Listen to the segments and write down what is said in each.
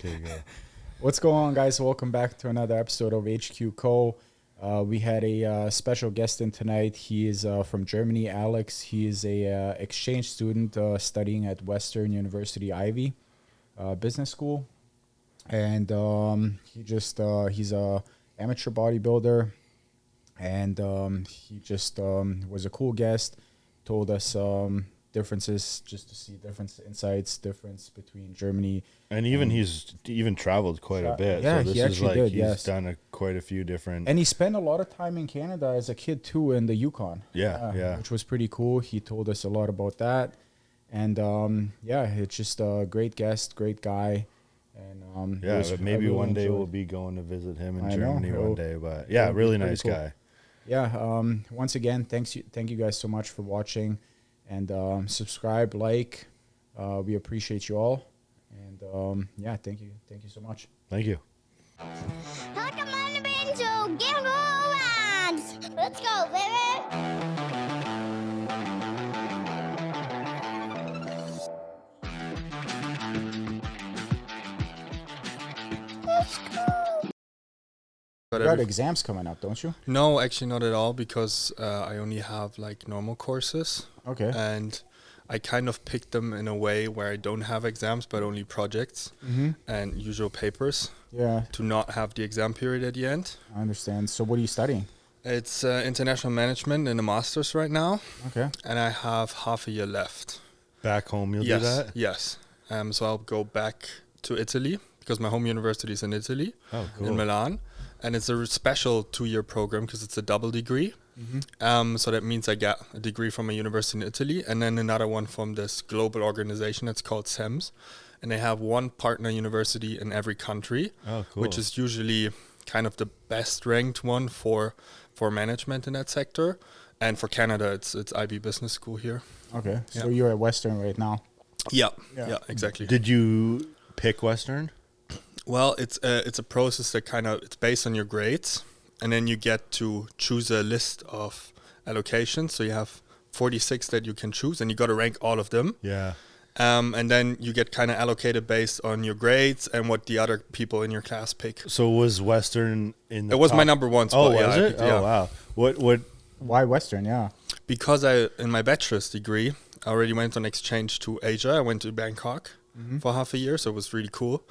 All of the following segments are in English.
Okay, go. What's going on, guys? Welcome back to another episode of HQCo. We had a special guest in tonight. He is from Germany, Alex. He is a exchange student studying at Western University Ivey Business School, and he's a amateur bodybuilder, and he just was a cool guest. Told us differences, just to see different insights, difference between Germany. And he's traveled quite a bit. Yeah, so this he is actually like did, he's yes. done quite a few different. And he spent a lot of time in Canada as a kid too, in the Yukon. Yeah. Which was pretty cool. He told us a lot about that, and it's just a great guest, great guy, and but maybe really one day enjoyed. we'll be going to visit him in I Germany know. one day. But yeah, It'll be really pretty nice cool. guy. Yeah. Once again, thank you guys so much for watching, and subscribe, like. We appreciate you all, and thank you so much. Thank you. Welcome on the Benzo. Get on. Let's go, baby. Let's go. You got exams coming up, don't you? No, actually not at all, because I only have like normal courses, Okay. and I kind of picked them in a way where I don't have exams but only projects and usual papers Yeah, to not have the exam period at the end. I understand. So what are you studying? It's international management in a master's right now, Okay. and I have half a year left. Back home, you'll yes, do that? yes. So I'll go back to Italy because my home university is in Italy, Oh, cool. in Milan, and it's a special 2-year program because it's a double degree. So that means I get a degree from a university in Italy and then another one from this global organization that's called SEMS, and they have one partner university in every country, Oh, cool. which is usually kind of the best ranked one for management in that sector. And for Canada, it's Ivey Business School here. Okay. So Yeah. you're at Western right now. Yeah, Yeah. yeah, exactly. Did you pick Western? Well, it's a process that it's based on your grades, and then you get to choose a list of allocations. So you have 46 that you can choose, and you got to rank all of them. Yeah. And then you get kind of allocated based on your grades and what the other people in your class pick. So was Western in the It was my top- number one Oh, spot. yeah, was I it? picked- Oh, yeah. wow. What? Why Western? Yeah. Because in my bachelor's degree, I already went on exchange to Asia. I went to Bangkok for half a year, so it was really cool.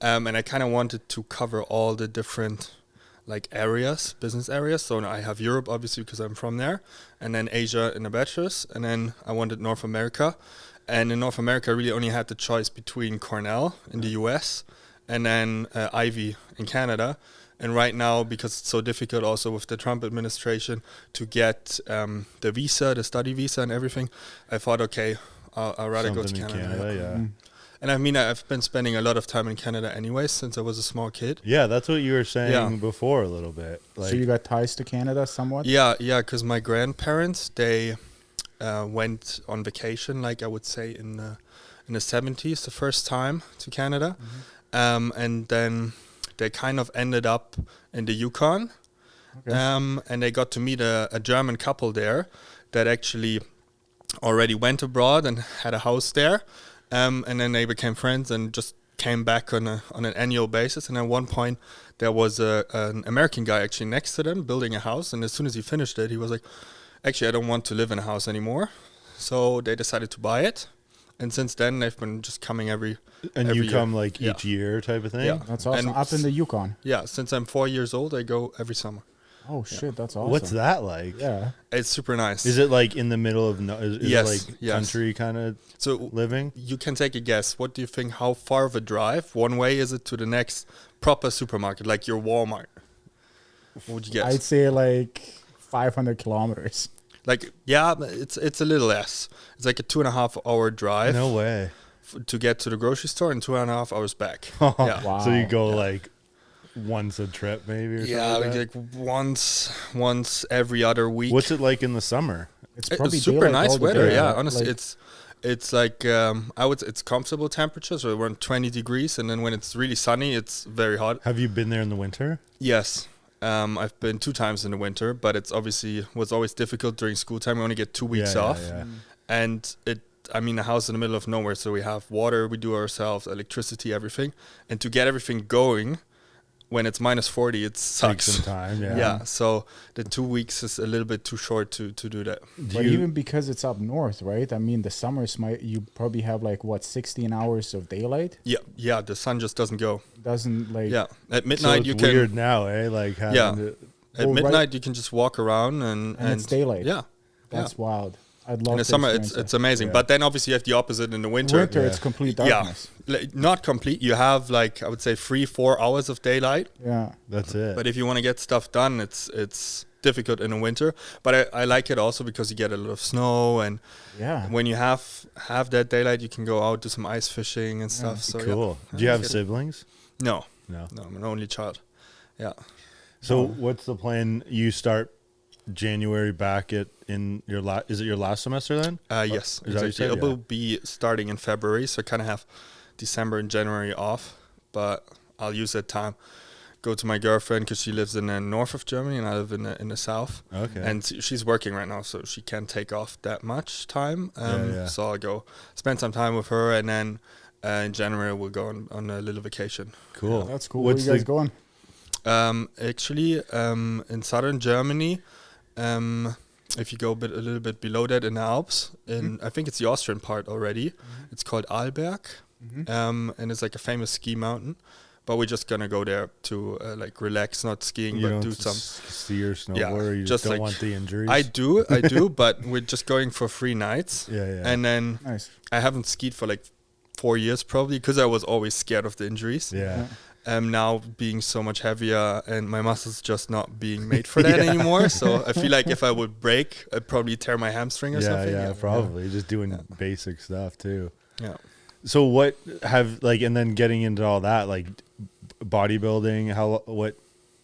And I kind of wanted to cover all the different areas, business areas. So now I have Europe, obviously, because I'm from there, and then Asia in the bachelor's, and then I wanted North America. And in North America, I really only had the choice between Cornell in the US and then Ivey in Canada. And right now, because it's so difficult also with the Trump administration to get the visa, the study visa and everything, I thought, okay, I'd rather go to Something in Canada. yeah. And I mean, I've been spending a lot of time in Canada anyway since I was a small kid. Yeah, that's what you were saying Yeah. before a little bit. So you got ties to Canada somewhat? Yeah, because my grandparents, they went on vacation, I would say in the 70s, the first time to Canada. And then they kind of ended up in the Yukon. Okay. And they got to meet a German couple there that actually already went abroad and had a house there. And then they became friends and just came back on an annual basis. And at one point, there was an American guy actually next to them building a house. And as soon as he finished it, he was like, actually, I don't want to live in a house anymore. So they decided to buy it. And since then, they've been just coming every And you year. come Yeah. each year type of thing? Yeah. That's awesome. And Up in the Yukon. Yeah, since I'm 4 years old, I go every summer. Oh shit, that's awesome. What's that like? Yeah. It's super nice. Is it like in the middle of is Yes, it like yes. country kind of So living? you can take a guess. What do you think? How far of a drive, one way, is it to the next proper supermarket, like your Walmart? What would you guess? I'd say like 500 kilometers. It's a little less. It's like a 2.5 hour drive No way. to get to the grocery store and 2.5 hours back. Yeah. Yeah. Wow. So you go like once a trip maybe or Yeah, something like like once every other week. that? What's it like in the summer? It's It's super daylight nice all the weather. day, Yeah, right? honestly, Like, it's like it's comfortable temperatures. So around 20 degrees, and then when it's really sunny, it's very hot. Have you been there in the winter? Yes, I've been 2 times in the winter, but it's obviously was always difficult during school time. We only get 2 weeks off, Yeah. and I mean, a house in the middle of nowhere. So we have water, we do ourselves, electricity, everything. And to get everything going when it's -40, it Take sucks. some time. Yeah. Yeah. So the 2 weeks is a little bit too short to do that. But even because it's up north, right? I mean, the summers you probably have like what 16 hours of daylight. Yeah. Yeah. The sun just doesn't go. Doesn't like Yeah. At So midnight, it's you can. weird now, eh? Like having Yeah. to, At Oh, right. midnight, you can just walk around and it's daylight. Yeah. That's wild. I'd love In the to summer, experience it's amazing. Yeah. But then obviously you have the opposite in the that. winter. Winter, Yeah. it's complete Yeah. darkness. Not complete. You have like, I would say 3-4 hours of daylight. Yeah. that's it. But if you want to get stuff done, it's difficult in the winter. But I like it also because you get a lot of snow, and Yeah. when you have that daylight, you can go out, do some ice fishing and stuff. So Cool. yeah. Do you have Good. siblings? No, No. I'm an only child. Yeah. So what's the plan? You start January back in your is it your last semester then? Yes, Is that what you exactly. said? It Yeah. will be starting in February, so I kind of have December and January off. But I'll use that time, go to my girlfriend because she lives in the north of Germany and I live in the south. Okay. And she's working right now, so she can't take off that much time. Yeah. So I'll go spend some time with her, and then in January we'll go on a little vacation. Cool. That's cool. Where What's you guys the, going? Actually, in southern Germany, if you go a little bit below that in the Alps, I think it's the Austrian part already. It's called Arlberg, and it's like a famous ski mountain. But we're just gonna go there to like relax, not skiing, you but don't do some. ski or snowboard? You just just don't like- want the injuries? I do, but we're just going for 3 nights. Yeah. And then Nice. I haven't skied for like 4 years probably because I was always scared of the injuries. yeah. Now being so much heavier and my muscles just not being made for that anymore. So I feel like if I would break, I'd probably tear my hamstring or something. Yeah, probably. Just doing basic stuff too. Yeah. So what have like, and then getting into all that, like bodybuilding, what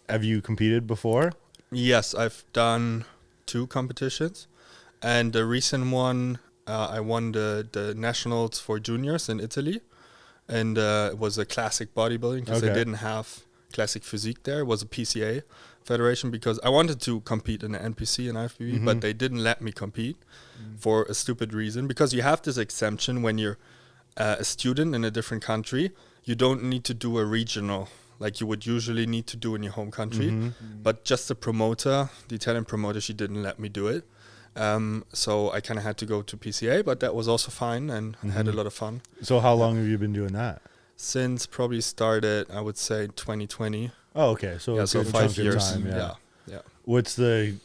have you competed before? Yes, I've done 2 competitions, and the recent one, I won the nationals for juniors in Italy, and it was a classic bodybuilding because they Okay. didn't have classic physique there. It was a PCA federation because I wanted to compete in the NPC and IFBB, but they didn't let me compete for a stupid reason, because you have this exemption when you're a student in a different country. You don't need to do a regional like you would usually need to do in your home country. But just the promoter, the Italian promoter, she didn't let me do it. So I kind of had to go to PCA, but that was also fine, and I had a lot of fun. So how long have you been doing that? Since probably started, I would say 2020. Oh, okay. So Yeah, a so good 5 chunk of years. time, Yeah. What's the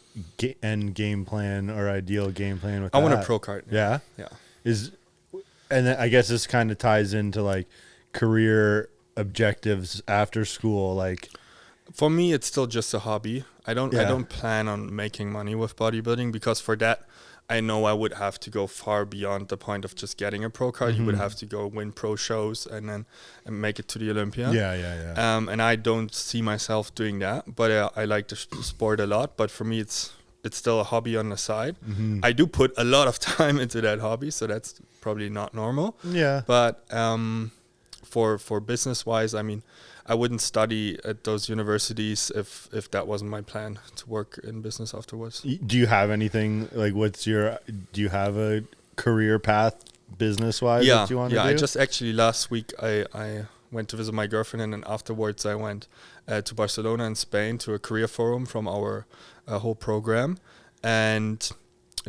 end game plan or ideal game plan with I that? want a pro card. Yeah. Yeah. And then I guess this kind of ties into like career objectives after school. Like, For me, it's still just a hobby. I Yeah. don't plan on making money with bodybuilding, because for that, I know I would have to go far beyond the point of just getting a pro card. You would have to go win pro shows and then make it to the Olympia. yeah. And I don't see myself doing that, but I like the sport a lot. But for me, it's still a hobby on the side. I do put a lot of time into that hobby, so that's probably not normal. Yeah. But for business wise, I mean, I wouldn't study at those universities if that wasn't my plan to work in business afterwards. Do you have anything like? Do you have a career path business wise Yeah, that you want to do? I just actually last week I went to visit my girlfriend, and then afterwards I went to Barcelona in Spain to a career forum from our whole program, and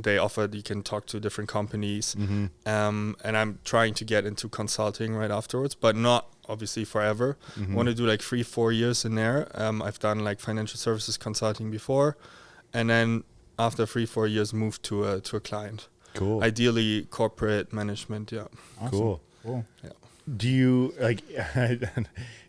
they offered you can talk to different companies, and I'm trying to get into consulting right afterwards, but not obviously forever. I want to do like 3-4 years in there. I've done like financial services consulting before, and then after 3-4 years move to a client. Cool. Ideally corporate management. Yeah. Awesome. Cool. Yeah. Do you like?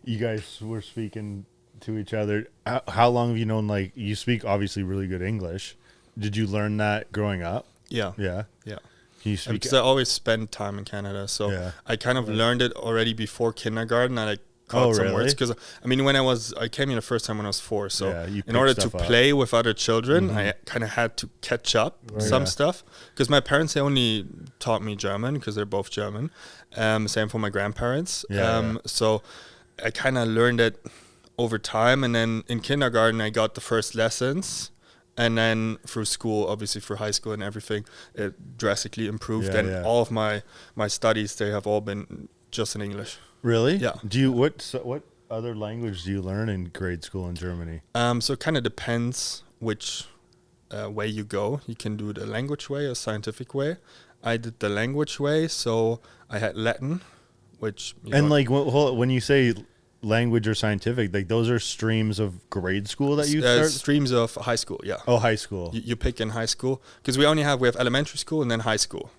You guys were speaking to each other. How long have you known? Like, you speak obviously really good English. Did you learn that growing up? Yeah. Yeah. Yeah. Can you speak? Because I always spent time in Canada, so Yeah. I kind of learned it already before kindergarten. I like caught some really? words because I mean I came here the first time when I was 4. So Yeah, you in picked order to stuff up. play with other children, I kind of had to catch up some Yeah. stuff, because my parents, they only taught me German because they're both German. Same for my grandparents. Yeah. So I kind of learned it over time, and then in kindergarten I got the first lessons. And then through school, obviously through high school and everything, it drastically improved. Yeah, and yeah. all of my studies, they have all been just in English. Really? Yeah. Do you what other language do you learn in grade school in Germany? So it kind of depends which way you go. You can do the language way or scientific way. I did the language way, so I had Latin, which And like when you say language or scientific, like those are streams of grade school that you start. streams of high school. Yeah. Oh, high school. You pick in high school because we have elementary school and then high school.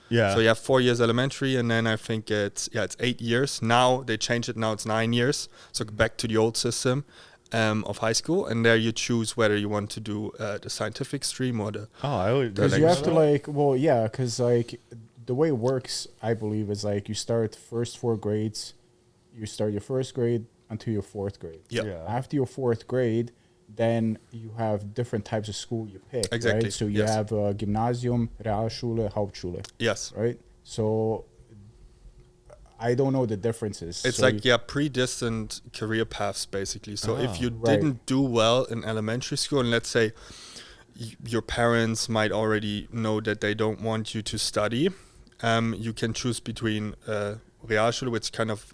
Yeah. So you have 4 years elementary, and then I think it's 8 years. Now they changed it. Now it's 9 years. So back to the old system of high school, and there you choose whether you want to do the scientific stream or the. Oh, I would. Because you have to like, well, yeah, because like the way it works, I believe, is like you start first 4 grades, you start your first grade until your 4th grade. Yeah. Yeah. After your 4th grade, then you have different types of school you pick. Exactly, Right? So you yes. have Gymnasium, Realschule, Hauptschule. Yes. Right. So I don't know the differences. It's so like predestined career paths basically. So if you Right. didn't do well in elementary school, and let's say your parents might already know that they don't want you to study, you can choose between Realschule, which kind of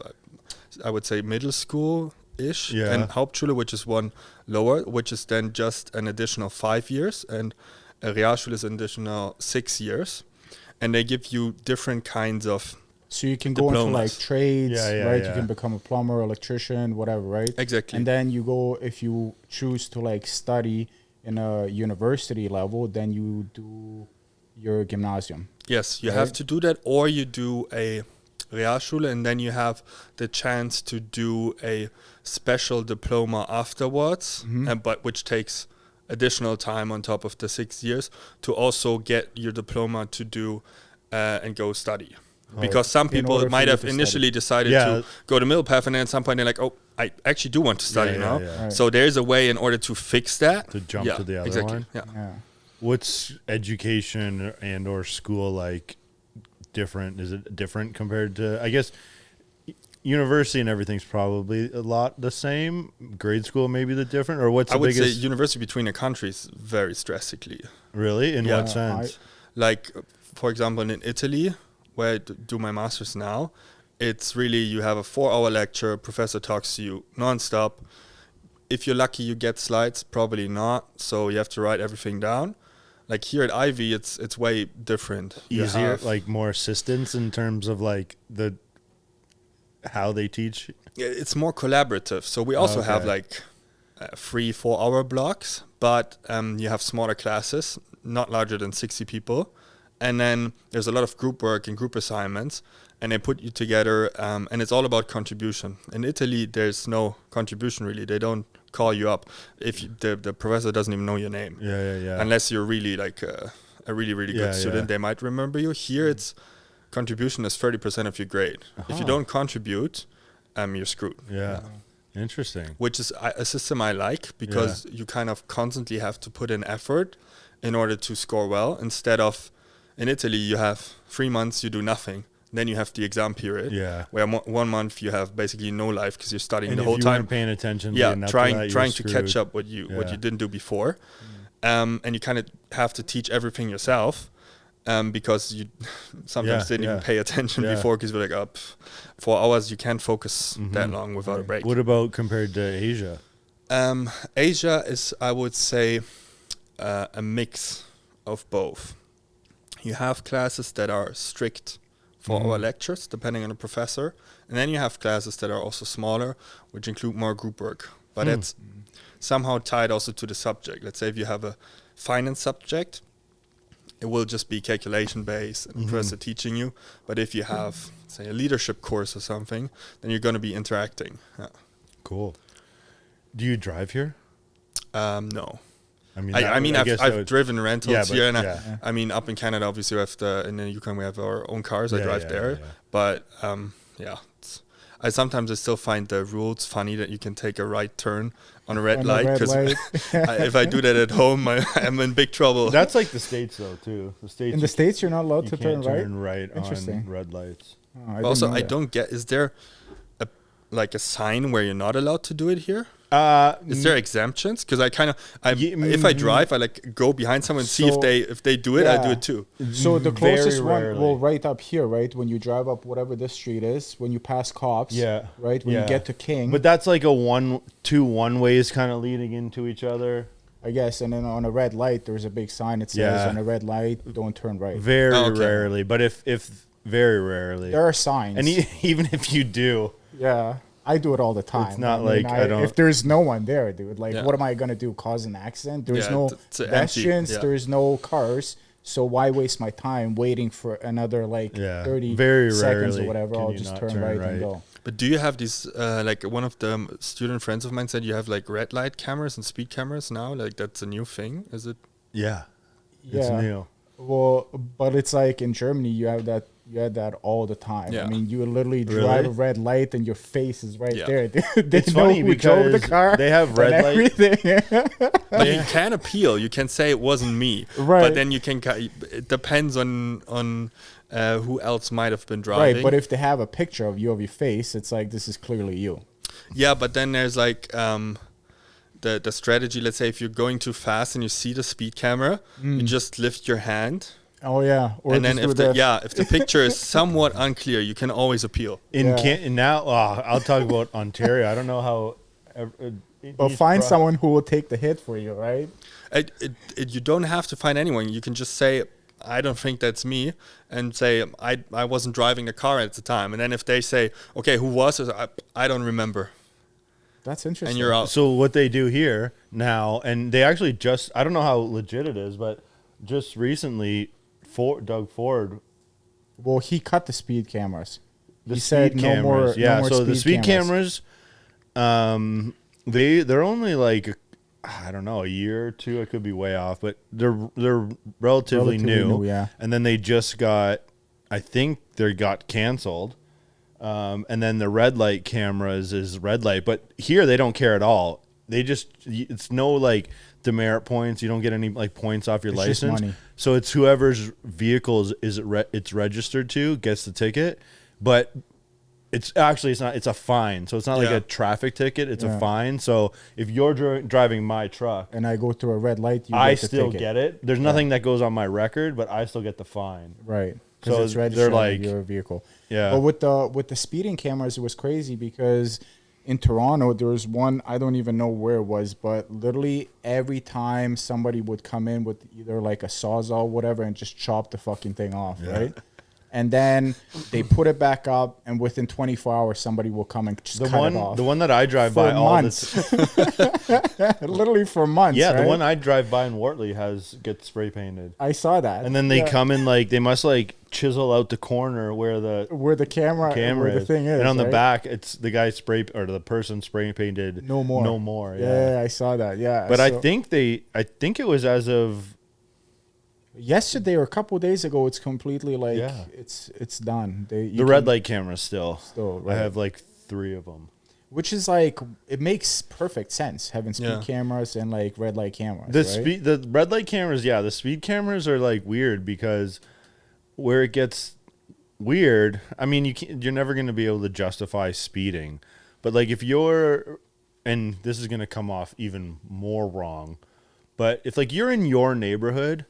I would say middle school-ish, Yeah. and Hauptschule, which is one lower, which is then just an additional 5 years, and Realschule is an additional 6 years, and they give you different kinds of So you can go into like diplomas. trades, Yeah, yeah, right? yeah. You can become a plumber, electrician, whatever, right? Exactly. And then you go, if you choose to like study in a university level, then you do your gymnasium. Yes, you Right? have to do that, or you do a Realschule, and then you have the chance to do a special diploma afterwards, but which takes additional time on top of the 6 years to also get your diploma to do and go study. Because some In people order for might you have to initially decided Yeah. to go the middle path, and then at some point they're like, oh, I actually do want to study Yeah, now. yeah. Right. So there's a way in order to fix that. To jump to the other exactly. one? Yeah. Yeah. What's education and or school like different? Is it different compared to, I guess, university and everything's probably a lot the same. Grade school maybe the different, or what's I the would say biggest? university between the countries varies drastically. Really? In Yeah. what sense? Like, for example, in Italy, where I do my master's now, it's really you have a 4-hour lecture, professor talks to you nonstop. If you're lucky, you get slides, probably not. So you have to write everything down. Like here at Ivy, it's way different. You Easier, have- like more assistance in terms of like the how they teach. it's more collaborative. So we also have Okay. like 3-4 hour blocks, but you have smaller classes, not larger than 60 people. And then there's a lot of group work and group assignments, and they put you together, and it's all about contribution. In Italy, there's no contribution really. They don't call you up if the professor doesn't even know your name. Yeah. Unless you're really like a really, really good Yeah, student, yeah. they might remember you. Here, it's contribution is 30% of your grade. If you don't contribute, you're screwed. Yeah. Interesting. Which is a system I like because you kind of constantly have to put in effort in order to score well. Instead of in Italy, you have 3 months, you do nothing. Then you have the exam period. Yeah. Where 1 month you have basically no life because you're studying And the if whole you time. weren't paying attention, Yeah, leading up to trying that, trying you're to catch screwed. up what you Yeah. didn't do before, and you kind of have to teach everything yourself, because you sometimes Yeah, didn't even yeah. pay attention Yeah. before because you're like, 4 hours you can't focus that long without a break. What about compared to Asia? Asia is, I would say, a mix of both. You have classes that are strict 4-hour lectures, depending on the professor, and then you have classes that are also smaller, which include more group work. But it's somehow tied also to the subject. Let's say if you have a finance subject, it will just be calculation based and the professor teaching you. But if you have, say, a leadership course or something, then you're going to be interacting. Yeah. Cool. Do you drive here? No. I mean, I've driven rentals Yeah, but- here, and yeah. I mean, up in Canada, obviously, we have in the Yukon, we have our own cars. I Yeah, drive yeah, there, yeah. but I sometimes still find the rules funny that you can take a right turn on a red On a light red because light. if I do that at home, I'm in big trouble. That's like the States, though, too. The States, In the States, you're not allowed you to can't turn right. right Interesting. on red lights. Oh, Also, I that. don't get. Is there a sign where you're not allowed to do it here? Is there exemptions? Because if I drive, I like go behind someone and see So, if they do it, I do yeah. it too. So the Very closest one, rarely. well, right up here, right? When you drive up whatever this street is, when you pass cops, Yeah. right? When you get to King, But that's like two one ways kind of leading into each other. I guess, and then on a red light, there's a big sign that says, Yeah. on a red light, don't turn right. Very Okay. rarely. But if very rarely. There are signs. And even if you do, yeah. I do it all the time. not like I don't- If there's no one there, dude, like, Yeah. what am I going to do? Cause an accident? There's Yeah, no it's empty. pedestrians. Yeah. There's no cars. So why waste my time waiting for another, like, Yeah. 30 Very seconds or rarely whatever? can I'll you just not turn turn right right. and go. But do you have these, like one of the student friends of mine said you have like red light cameras and speed cameras now? Like that's a new thing, is it? yeah, it's Yeah. new. Well, but it's like in Germany, you had that all the time. Yeah. I mean, you would literally Really? drive a red light and your face is right Yeah. there. They It's know funny who drove the because car. they have red and light- everything. But you can appeal. You can say it wasn't me. Right. But then you can. It depends on who else might have been driving. Right, but if they have a picture of your face, it's like, this is clearly you. Yeah, but then there's like the strategy. Let's say if you're going too fast and you see the speed camera, you just lift your hand, Oh yeah, or and then just if do if the picture is somewhat unclear, you can always appeal. Now, I'll talk about Ontario. I don't know how. But find someone who will take the hit for you, right? You don't have to find anyone. You can just say, I don't think that's me, and say, I wasn't driving the car at the time. And then if they say, okay, who was it? I don't remember. That's interesting. And you're out. So what they do here now, and they actually I don't know how legit it is, but just recently, Doug Ford, Well, he cut the speed cameras. the He speed said no cameras, more. yeah. no more So the speed cameras, they're only like, I don't know, a year or two. I could be way off, but they're relatively new. Yeah. And then they just got, I think they got canceled. And then the red light cameras is red light, but here they don't care at all. It's no like demerit points. You don't get any like points off your It's just license. money. So it's whoever's vehicle it's registered to gets the ticket, but it's not. It's a fine. So it's not like Yeah. a traffic ticket. It's Yeah. a fine. So if you're driving my truck, And I go through a red light, I get the still ticket. get it. There's nothing that goes on my record, but I still get the fine. Right. So Because it's they're registered like- on your vehicle. Yeah. But with the speeding cameras, it was crazy because in Toronto there was one, I don't even know where it was, but literally every time somebody would come in with either like a sawzall or whatever and just chop the fucking thing off, right? And then they put it back up, and within 24 hours, somebody will come and just cut it off. The one that I drive For by all months. the Literally for months. Yeah, the right? one I drive by in Wortley gets spray painted. I saw that. And then they Yeah. come in like they must like chisel out the corner where the where the camera camera where the thing is. and on the right? back it's the guy the person spray painted No more. No more. Yeah, I saw that. Yeah. But I so- think it was as of yesterday or a couple of days ago, it's completely like Yeah. it's done. the red light cameras still. Still, I right. have like 3 of them. which is like it makes perfect sense having speed Yeah. cameras and like red light cameras. The red light cameras, the speed cameras are like weird because where it gets weird, I mean you're never going to be able to justify speeding. But like if you're, and this is going to come off even more wrong, but if like you're in your neighborhood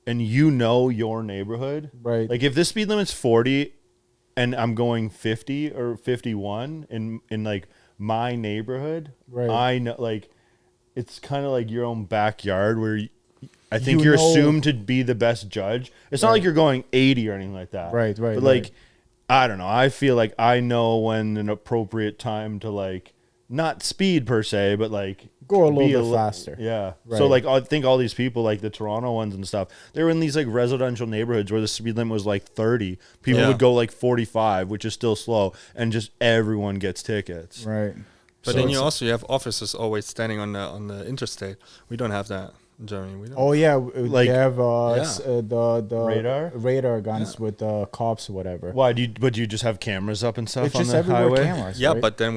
and you know your neighborhood, Right. Like if the speed limit's 40 and I'm going 50 or 51 in like my neighborhood, Right. I know like it's kind of like your own backyard where I think You you're know- assumed to be the best judge. It's not like you're going 80 or anything like that. Right, But like I don't know. I feel like I know when an appropriate time to like not speed per se, but like Go a be little bit faster. Yeah. Right. So like I think all these people like the Toronto ones and stuff, they were in these like residential neighborhoods where the speed limit was like 30. People Yeah. would go like 45, which is still slow, and just everyone gets tickets. Right. But So then you it's- also have officers always standing on the interstate. We don't have that in Germany. We don't. Oh yeah, Like- they have Yeah. the Radar? radar guns with cops or whatever. Why do you just have cameras up and stuff It's on just the everywhere highway? cameras. Yeah, right? but then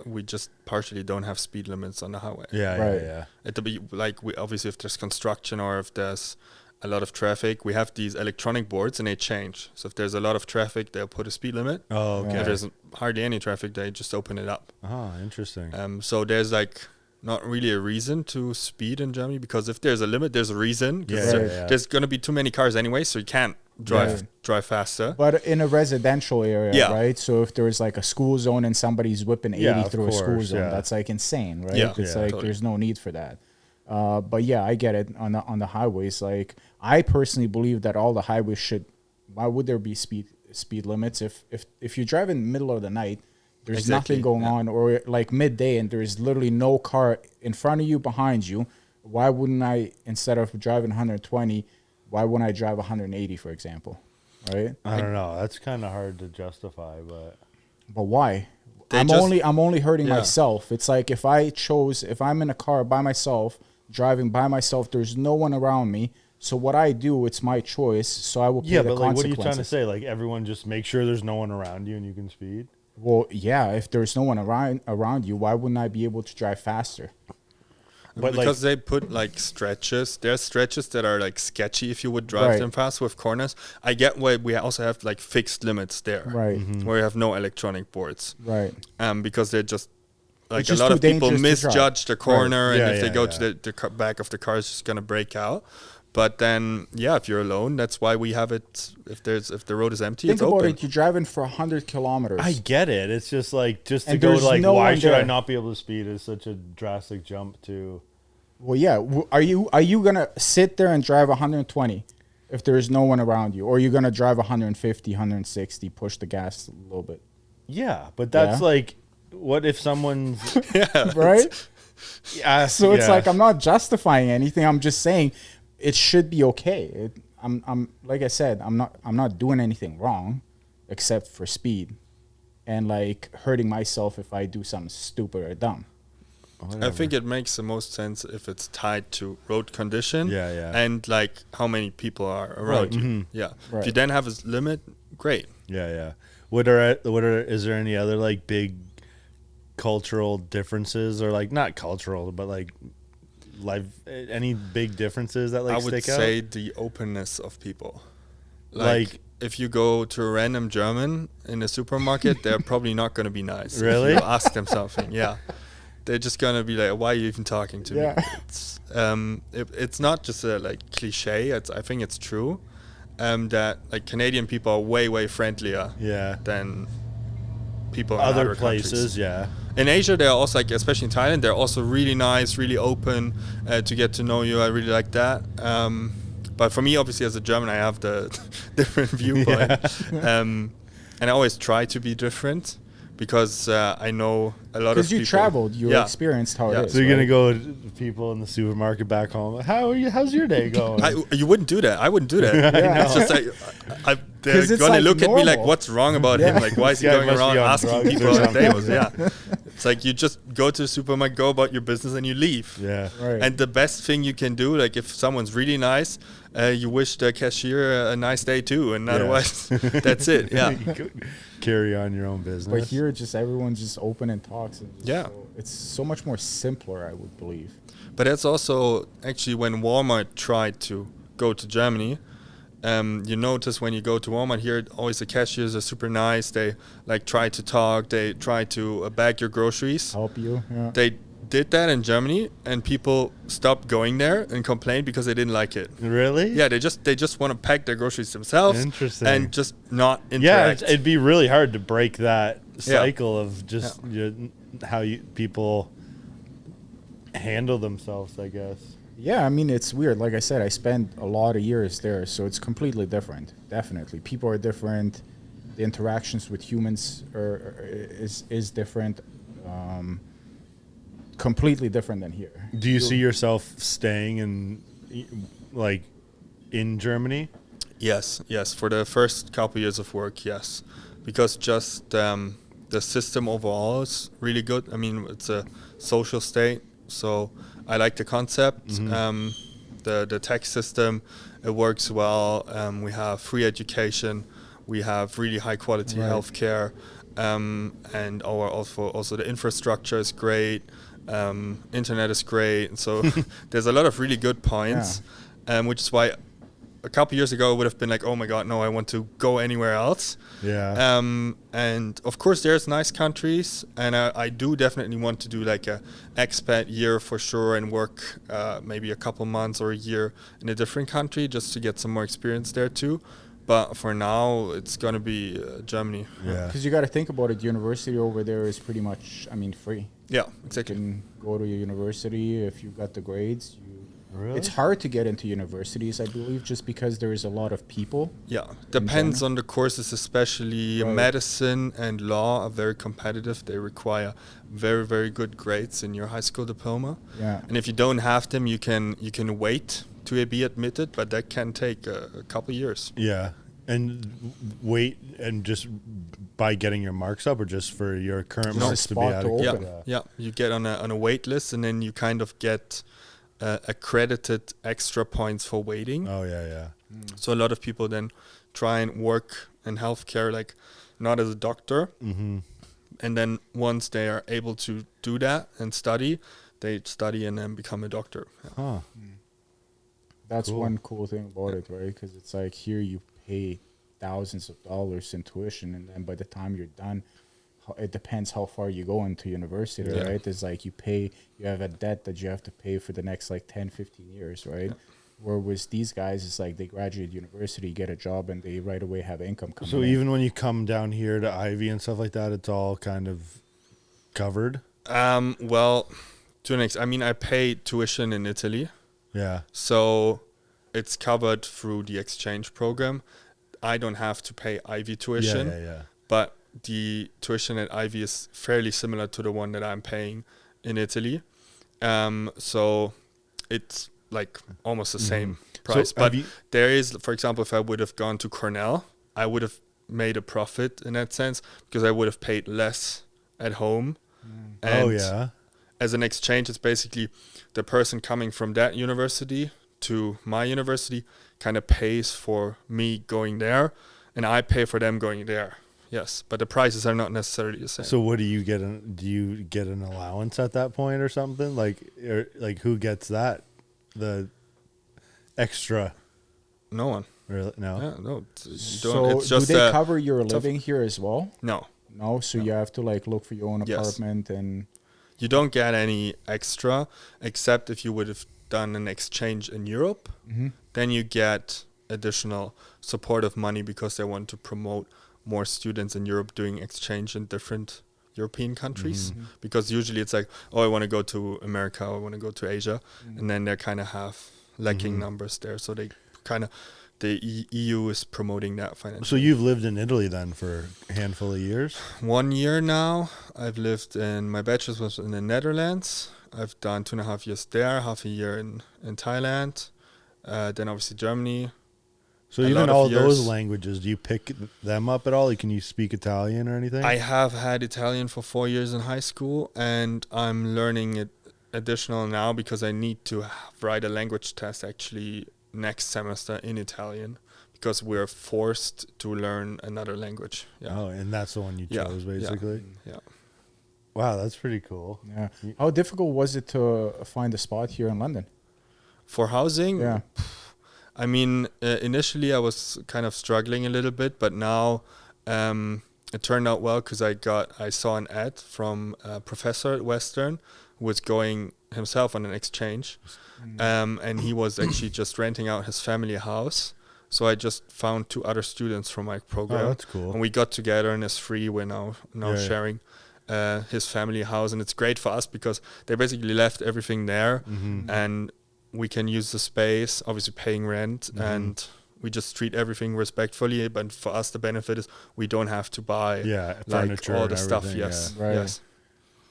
we just partially don't have speed limits on the highway. Yeah, Right. yeah. It to be like we obviously if there's construction or if there's a lot of traffic, we have these electronic boards and they change. So if there's a lot of traffic, they'll put a speed limit. Oh, okay. If there's hardly any traffic, they just open it up. Oh, interesting. So there's like not really a reason to speed in Germany, because if there's a limit, there's a reason. 'Cause there's going to be too many cars anyway, so you can't drive faster. But in a residential area, Yeah. right? So if there's like a school zone and somebody's whipping 80 Yeah, of through a school course, zone, yeah. that's like insane, right? Yeah. It's Yeah, like totally. there's no need for that. But yeah, I get it on the highways. Like I personally believe that all the highways should. Why would there be speed limits if you drive in the middle of the night? There's Exactly, nothing going yeah. on, or like midday, and there's literally no car in front of you, behind you. Why wouldn't I, instead of driving 120, why wouldn't I drive 180, for example? Right? I don't know. That's kind of hard to justify, but But why? They I'm just- only hurting Yeah. myself. It's like if I'm in a car by myself, driving by myself, there's no one around me. So what I do, it's my choice. So I will pay yeah, the but like, what are you consequences. trying to say? Like, everyone just make sure there's no one around you and you can speed. Well, yeah, if there's no one around you, why wouldn't I be able to drive faster? But because they put like stretches. There's stretches that are like sketchy if you would drive Right. them fast with corners. I get why we also have like fixed limits there. Right. Where you have no electronic boards. Right. Because they're just like It's a just lot too of people dangerous to drive. misjudge the corner, and Yeah, if they yeah, go yeah. to the back of the car, it's just gonna break out. But then, yeah, if you're alone, that's why we have it. If the road is empty, Think it's about open. it. You're driving for 100 kilometers. I get it. It's just like to And go there's like, no why one should I there. not be able to speed? Is such a drastic jump to. Well, yeah. Are you gonna sit there and drive 120 if there's no one around you, or are you gonna drive 150, 160, push the gas a little bit, Yeah, but that's Yeah. like, what if someone's right? So it's yeah. like I'm not justifying anything. I'm just saying it should be okay. I'm like I said, I'm not doing anything wrong, except for speed, and like hurting myself if I do something stupid or dumb. I think it makes the most sense if it's tied to road condition. Yeah, yeah. And like how many people are around you. mhm. Yeah. Right. If you then have a limit, great. Yeah. Is there any other like big cultural differences, or like not cultural, but like any big differences that like I would stick say out? the openness of people. Like- if you go to a random German in a supermarket, they're probably not going to be nice. Really? If you ask them something, yeah. They're just going to be like, why are you even talking to Yeah. me? It's not just a like cliche. I think it's true that like Canadian people are way friendlier Yeah. than people in Other countries. places, yeah. In Asia, they're also like, especially in Thailand, they're also really nice, really open to get to know you. I really like that. But for me, obviously, as a German, I have the different viewpoint, and I always try to be different because I know a lot of Because people. you traveled, you Yeah. experienced how Yeah. it is. So you're right? gonna go to people in the supermarket back home. How are you? How's your day going? You wouldn't do that. I wouldn't do that. Yeah. It's just like they're 'Cause it's gonna like look at me like, normal. "What's wrong about him? Yeah. Like, why is he This guy going must around be on asking drugs or people how their day was?" something. Yeah, it's like you just go to the supermarket, go about your business, and you leave. yeah. Right. And the best thing you can do, like if someone's really nice, you wish the cashier a nice day too, and Yeah. otherwise, that's it. Yeah. You go carry on your own business. But here, just everyone's just open and talks. And just Yeah. it's so much more simpler, I would believe. But that's also actually when Walmart tried to go to Germany. You notice when you go to Walmart here, always the cashiers are super nice. They like try to talk. They try to bag your groceries. Help you. Yeah. They did that in Germany, and people stopped going there and complained because they didn't like it. Really? Yeah, they just want to pack their groceries themselves. Interesting. And just not Yeah, interact. it'd be really hard to break that Yeah. cycle of just how people handle themselves, I guess. Yeah, I mean, it's weird. Like I said, I spent a lot of years there, so it's completely different. Definitely. People are different. The interactions with humans is different. Completely different than here. Do you see yourself staying in Germany? Yes. For the first couple years of work, yes, because just the system overall is really good. I mean, it's a social state, so I like the concept. The tax system, it works well. We have free education. We have really high quality Right. healthcare, and also the infrastructure is great. Internet is great, and so there's a lot of really good points, which is why a couple years ago, I would have been like, oh my God, no, I want to go anywhere else. Yeah. And of course, there's nice countries, and I do definitely want to do like a expat year for sure and work maybe a couple months or a year in a different country just to get some more experience there too. But for now, it's going to be Germany. Yeah. Because you got to think about it. University over there is pretty much, I mean, free. Yeah, You exactly. can go to your university if you got the grades. Really? It's hard to get into universities, I believe, just because there is a lot of people. Yeah, depends China? on the courses, especially Right. medicine and law are very competitive. They require very, very good grades in your high school diploma. Yeah. And if you don't have them, you can wait to be admitted, but that can take a couple years. Yeah. And wait, and just by getting your marks up, or just for your current Just a marks to be spot to adequate? open. Yeah, you get on a wait list, and then you kind of get accredited extra points for waiting. Oh yeah, yeah. So a lot of people then try and work in healthcare, like not as a doctor. Mm-hmm. And then once they are able to do that and study, they study and then become a doctor. Yeah. Huh. That's Cool. one cool thing about it, right? Because it's like here you pay thousands of dollars in tuition, and then by the time you're done, it depends how far you go into university, Yeah. right? It's like you have a debt that you have to pay for the next like 10, 15 years, right? Whereas these guys, it's like they graduate university, get a job, and they right away have income coming So in. even when you come down here to Ivy and stuff like that, it's all kind of covered. Well, to an extent, I mean, I pay tuition in Italy, Yeah. so it's covered through the exchange program. I don't have to pay Ivy tuition, Yeah. but the tuition at Ivy is fairly similar to the one that I'm paying in Italy. So it's like almost the same price. So But have you- there is, for example, if I would have gone to Cornell, I would have made a profit in that sense because I would have paid less at home. Oh And yeah. as an exchange, it's basically the person coming from that university to my university kind of pays for me going there, and I pay for them going there. Yes, but the prices are not necessarily the same. So what do you get? Do you get an allowance at that point or something? Like who gets that? The extra? No one. Really? No. Yeah, no. You So don't. It's just do they cover your tough- living here as well? No, No, so you have to like look for your own Yes. apartment and you don't get any extra, except if you would have done an exchange in Europe. Then you get additional supportive money because they want to promote more students in Europe doing exchange in different European countries. Because usually it's like, oh, I want to go to America, I want to go to Asia, and then they kind of have lacking numbers there. So they kind of, the EU is promoting that financially. So you've lived in Italy then for a handful of years? 1 year now. I've lived in, my bachelor's was in the Netherlands. I've done 2.5 years there, half a year in Thailand. Then obviously Germany. So A even lot of all those years. languages, do you pick them up at all? Like, can you speak Italian or anything? I have had Italian for 4 years in high school, and I'm learning it additional now because I need to write a language test actually next semester in Italian because we're forced to learn another language. Yeah. Oh, and that's the one you Yeah, chose, yeah. basically. Yeah. Wow, that's pretty cool. yeah. How difficult was it to find a spot here in London? For housing, Yeah. I mean, initially I was kind of struggling a little bit, but now it turned out well because I saw an ad from a professor at Western who was going himself on an exchange, and he was actually just renting out his family house. So I just found 2 other students from my program. Oh, that's cool. And we got together, and as free, we're now Yeah. sharing his family house, and it's great for us because they basically left everything there, and we can use the space, obviously paying rent, and we just treat everything respectfully. But for us, the benefit is we don't have to buy Yeah, like furniture all and the stuff. everything, Yes, yeah. Right. yes,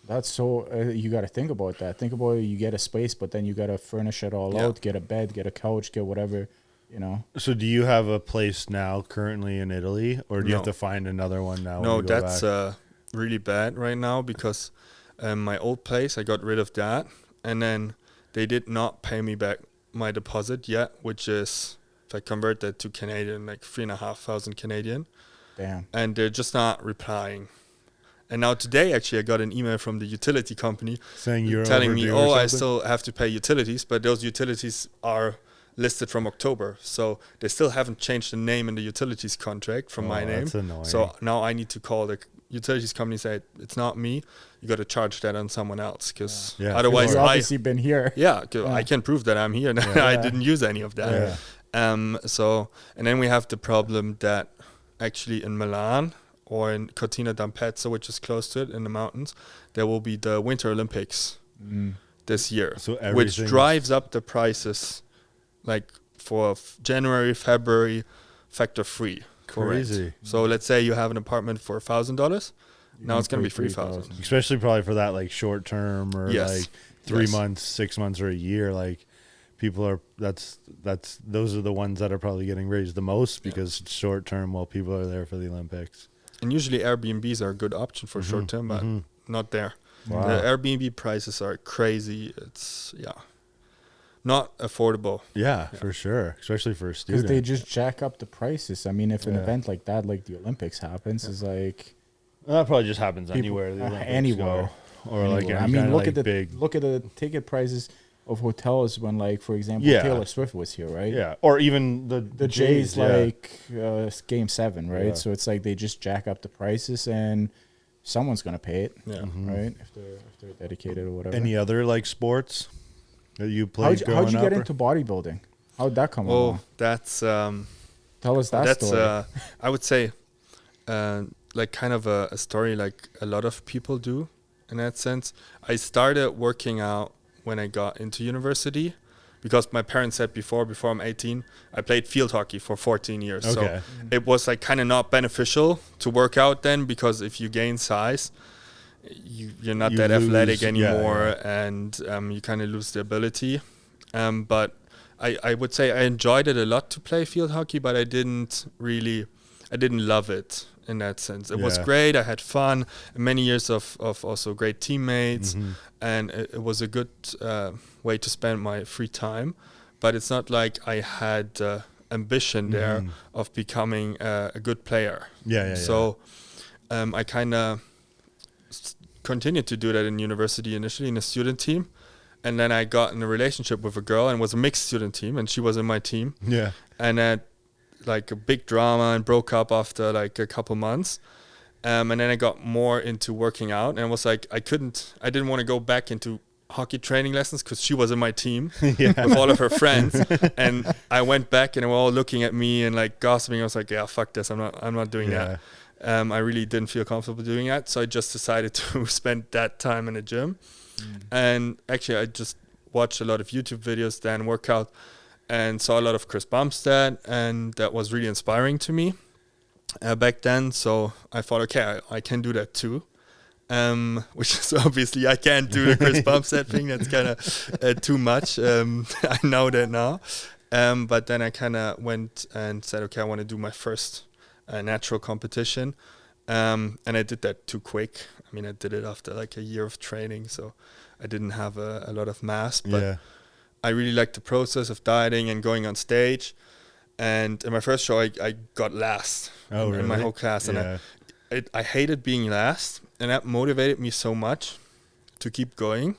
That's so you got to think about that. Think about it, you get a space, but then you got to furnish it all Yeah. out, get a bed, get a couch, get whatever, you know. So do you have a place now currently in Italy, or do you have No. to find another one now? no, when you go that's back? really bad right now because my old place, I got rid of that, and then they did not pay me back my deposit yet, which is, if I convert that to Canadian, like 3,500 Canadian, Damn. and they're just not replying. And now today, actually, I got an email from the utility company saying you're telling me, overdue or oh, I something? still have to pay utilities, but those utilities are listed from October. So they still haven't changed the name in the utilities contract from my name. That's annoying. So now I need to call the utilities company and say, it's not me. You got to charge that on someone else, because otherwise You've obviously been here. I can prove that I'm here and I didn't use any of that. So, and then we have the problem that actually in Milan or in Cortina d'Ampezzo, which is close to it in the mountains, there will be the Winter Olympics this year, So which drives up the prices, like for January, February, factor 3. Crazy. Correct. So let's say you have an apartment for $1,000. Now it's going to be 3,000. Especially probably for that like short term or like 3 months, 6 months, or a year. Like people are those are the ones that are probably getting raised the most because it's short term while people are there for the Olympics. And usually Airbnbs are a good option for short term, but not there. Wow. The Airbnb prices are crazy. It's not affordable. Yeah, for sure, especially for a student. Because they just jack up the prices. I mean, if an event like that, like the Olympics happens, is like that probably just happens people, anywhere. The Olympics anywhere, go. Or like I mean, look like at the ticket prices of hotels when, like, for example, Taylor Swift was here, right? Yeah, or even the Jays like Game 7, right? Yeah. So it's like they just jack up the prices and someone's gonna pay it, right? If they're dedicated or whatever. Any other like sports that you played growing up? How'd you get into bodybuilding? How'd that come along? That's Tell us that story. I would say like kind of a story like a lot of people do in that sense. I started working out when I got into university, because my parents said before I'm 18, I played field hockey for 14 years. Okay. So it was like kind of not beneficial to work out then, because if you gain size, you're not that athletic anymore, and you kind of lose the ability. But I would say I enjoyed it a lot to play field hockey, but I didn't love it in that sense. It was great. I had fun, many years of also great teammates, and it was a good way to spend my free time. But it's not like I had ambition there of becoming a good player. So I kind of continued to do that in university initially in a student team. And then I got in a relationship with a girl, and it was a mixed student team, and she was in my team. Yeah. And like a big drama, and broke up after like a couple months. And then I got more into working out, and it was like I didn't want to go back into hockey training lessons because she was in my team with all of her friends. And I went back, and they were all looking at me and like gossiping. I was like, yeah, fuck this. I'm not doing that. I really didn't feel comfortable doing that. So I just decided to spend that time in the gym. And actually, I just watched a lot of YouTube videos then, workout, and saw a lot of Chris Bumstead, and that was really inspiring to me back then. So I thought, okay, I can do that too. Which is obviously I can't do the Chris Bumstead thing. That's kind of too much. I know that now. But then I kind of went and said, okay, I want to do my first natural competition. And I did that too quick. I mean, I did it after like a year of training, so I didn't have a lot of mass. But I really liked the process of dieting and going on stage. And in my first show, I got last in my whole class. And I hated being last, and that motivated me so much to keep going.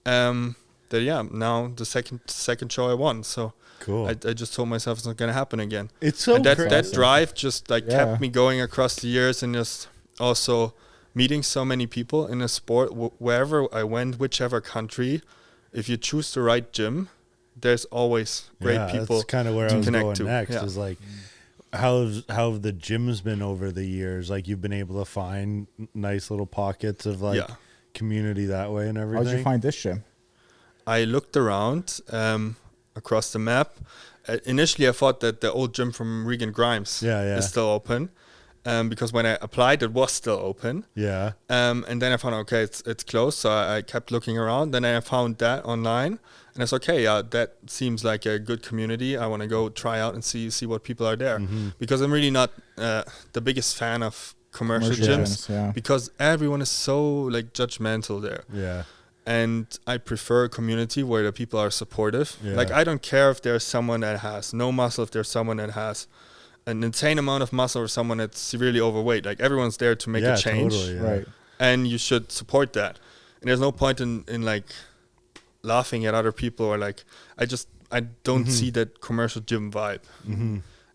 Now the second show I won. So cool. I just told myself it's not going to happen again. It's so that drive just like kept me going across the years, and just also meeting so many people in a sport. Wherever I went, whichever country, if you choose the right gym, there's always great people. That's kind of where I was going next. Yeah. Is like how have the gyms been over the years? Like you've been able to find nice little pockets of like community that way and everything. How'd you find this gym? I looked around across the map. Initially, I thought that the old gym from Regan Grimes is still open, because when I applied, it was still open. Yeah. And then I found, okay, it's closed. So I kept looking around. Then I found that online, and I said, okay, that seems like a good community. I want to go try out and see what people are there, because I'm really not the biggest fan of commercial gyms, because everyone is so like judgmental there. Yeah. And I prefer a community where the people are supportive. Yeah. Like, I don't care if there's someone that has no muscle, if there's someone that has an insane amount of muscle, or someone that's severely overweight. Like, everyone's there to make a change. Totally, right. And you should support that. And there's no point in like laughing at other people, or like, I don't see that commercial gym vibe.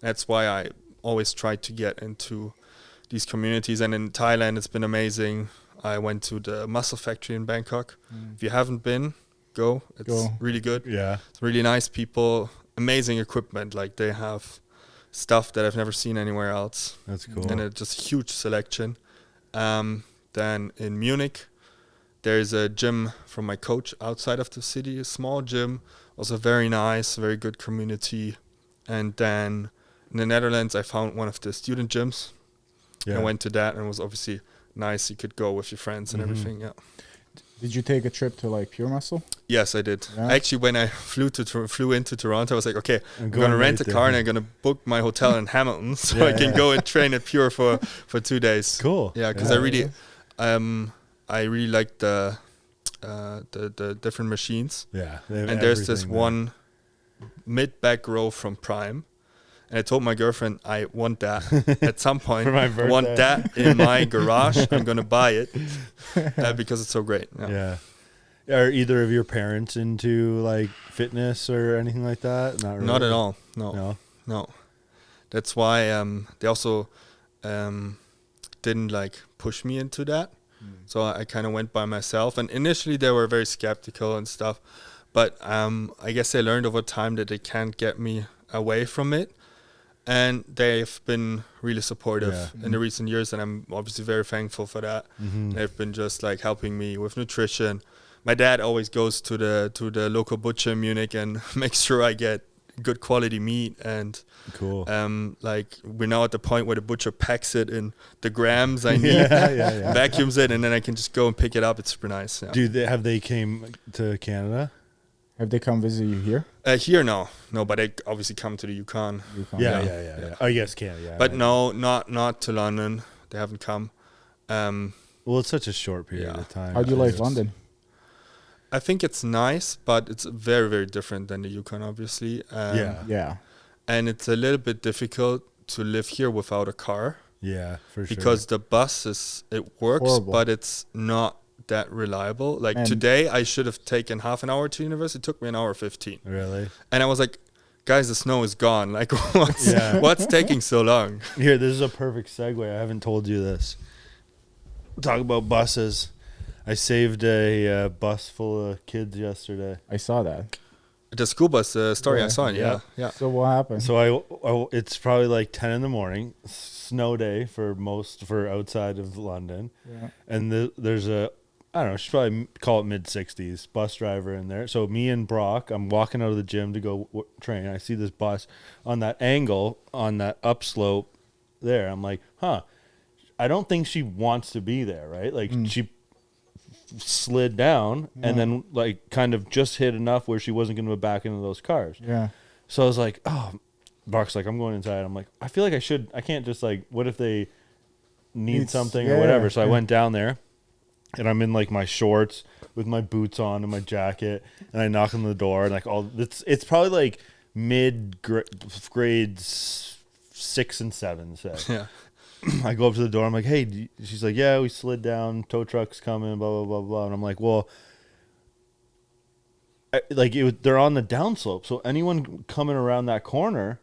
That's why I always try to get into these communities. And in Thailand, it's been amazing. I went to the Muscle Factory in Bangkok. If you haven't been, go. It's really good. Yeah. It's really nice people, amazing equipment. Like they have stuff that I've never seen anywhere else. That's cool. And it's just a huge selection. Then in Munich, there's a gym from my coach outside of the city, a small gym, also very nice, very good community. And then in the Netherlands, I found one of the student gyms. Yeah. I went to that, and it was obviously nice. You could go with your friends and everything. Yeah. Did you take a trip to like Pure Muscle? Yes, I did. Yeah. Actually, when I flew into Toronto, I was like, okay, I'm going gonna rent right a car there. and I'm gonna book my hotel in Hamilton so Yeah, I can yeah. go and train at Pure for 2 days. Cool. Yeah, because I really like the different machines. Yeah. They have And there's this everything there. one mid-back row from Prime. And I told my girlfriend I want that at some point. For my I want birthday. that in my garage. I'm going to buy it because it's so great. Yeah. Are either of your parents into like fitness or anything like that? Not really. Not at all. No. No. No. That's why they also didn't like push me into that. So I kind of went by myself. And initially they were very skeptical and stuff. But I guess I learned over time that they can't get me away from it. And they've been really supportive in the recent years. And I'm obviously very thankful for that. They've been just like helping me with nutrition. My dad always goes to the local butcher in Munich and makes sure I get good quality meat. And Cool. like we're now at the point where the butcher packs it in the grams I need, yeah. vacuums it, and then I can just go and pick it up. It's super nice. Yeah. Have they came to Canada? Have they come visit you here? Here, no, but they obviously come to the Yukon. Yeah. Oh, yes, Canada. Yeah. But no, not to London. They haven't come. Well, it's such a short period Yeah. of time. How do you I like guess. London? I think it's nice, but it's very, very different than the Yukon, obviously. Yeah. And it's a little bit difficult to live here without a car Yeah, for sure. because the bus it works, Horrible. but it's not that reliable. Like And- today, I should have taken half an hour to university. It took me an hour 15. Really? And I was like, guys, the snow is gone. Like, what's taking so long? Here, this is a perfect segue. I haven't told you this. Talk about buses. I saved a bus full of kids yesterday. I saw that. The school bus story I Yeah. saw it. Yeah. So what happened? So it's probably like 10 in the morning, snow day for outside of London. Yeah. And there's I don't know, should probably call it mid-60s bus driver in there. So me and Brock, I'm walking out of the gym to go train. I see this bus on that angle, on that upslope there. I'm like, I don't think she wants to be there, right? Like she slid down and then like kind of just hit enough where she wasn't going to go back into those cars. Yeah. So I was like, Brock's like, I'm going inside. I'm like, I feel like I can't just like, what if they need something or whatever? So I went down there and I'm in like my shorts with my boots on and my jacket and I knock on the door and like it's probably like grades 6 and 7, say. Yeah. I go up to the door. I'm like, hey, she's like, yeah, we slid down. Tow truck's coming, blah, blah, blah, blah. And I'm like, well, they're on the downslope. So anyone coming around that corner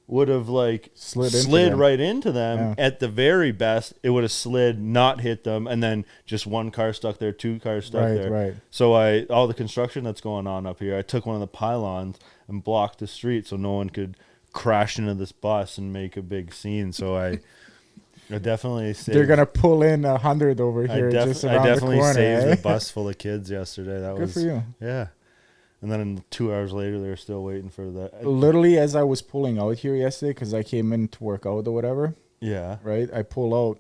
would have like slid right into them. Yeah. At the very best, it would have slid, not hit them. And then just one car stuck there, 2 cars stuck there. Right. So all the construction that's going on up here, I took one of the pylons and blocked the street so no one could crash into this bus and make a big scene. So I definitely saved. They're gonna pull in 100 over here just around the corner. I definitely saved eh? a bus full of kids yesterday. That Good was for you. Yeah. And then 2 hours later, they were still waiting for the. Literally, as I was pulling out here yesterday, because I came in to work out or whatever, Yeah. right? I pull out,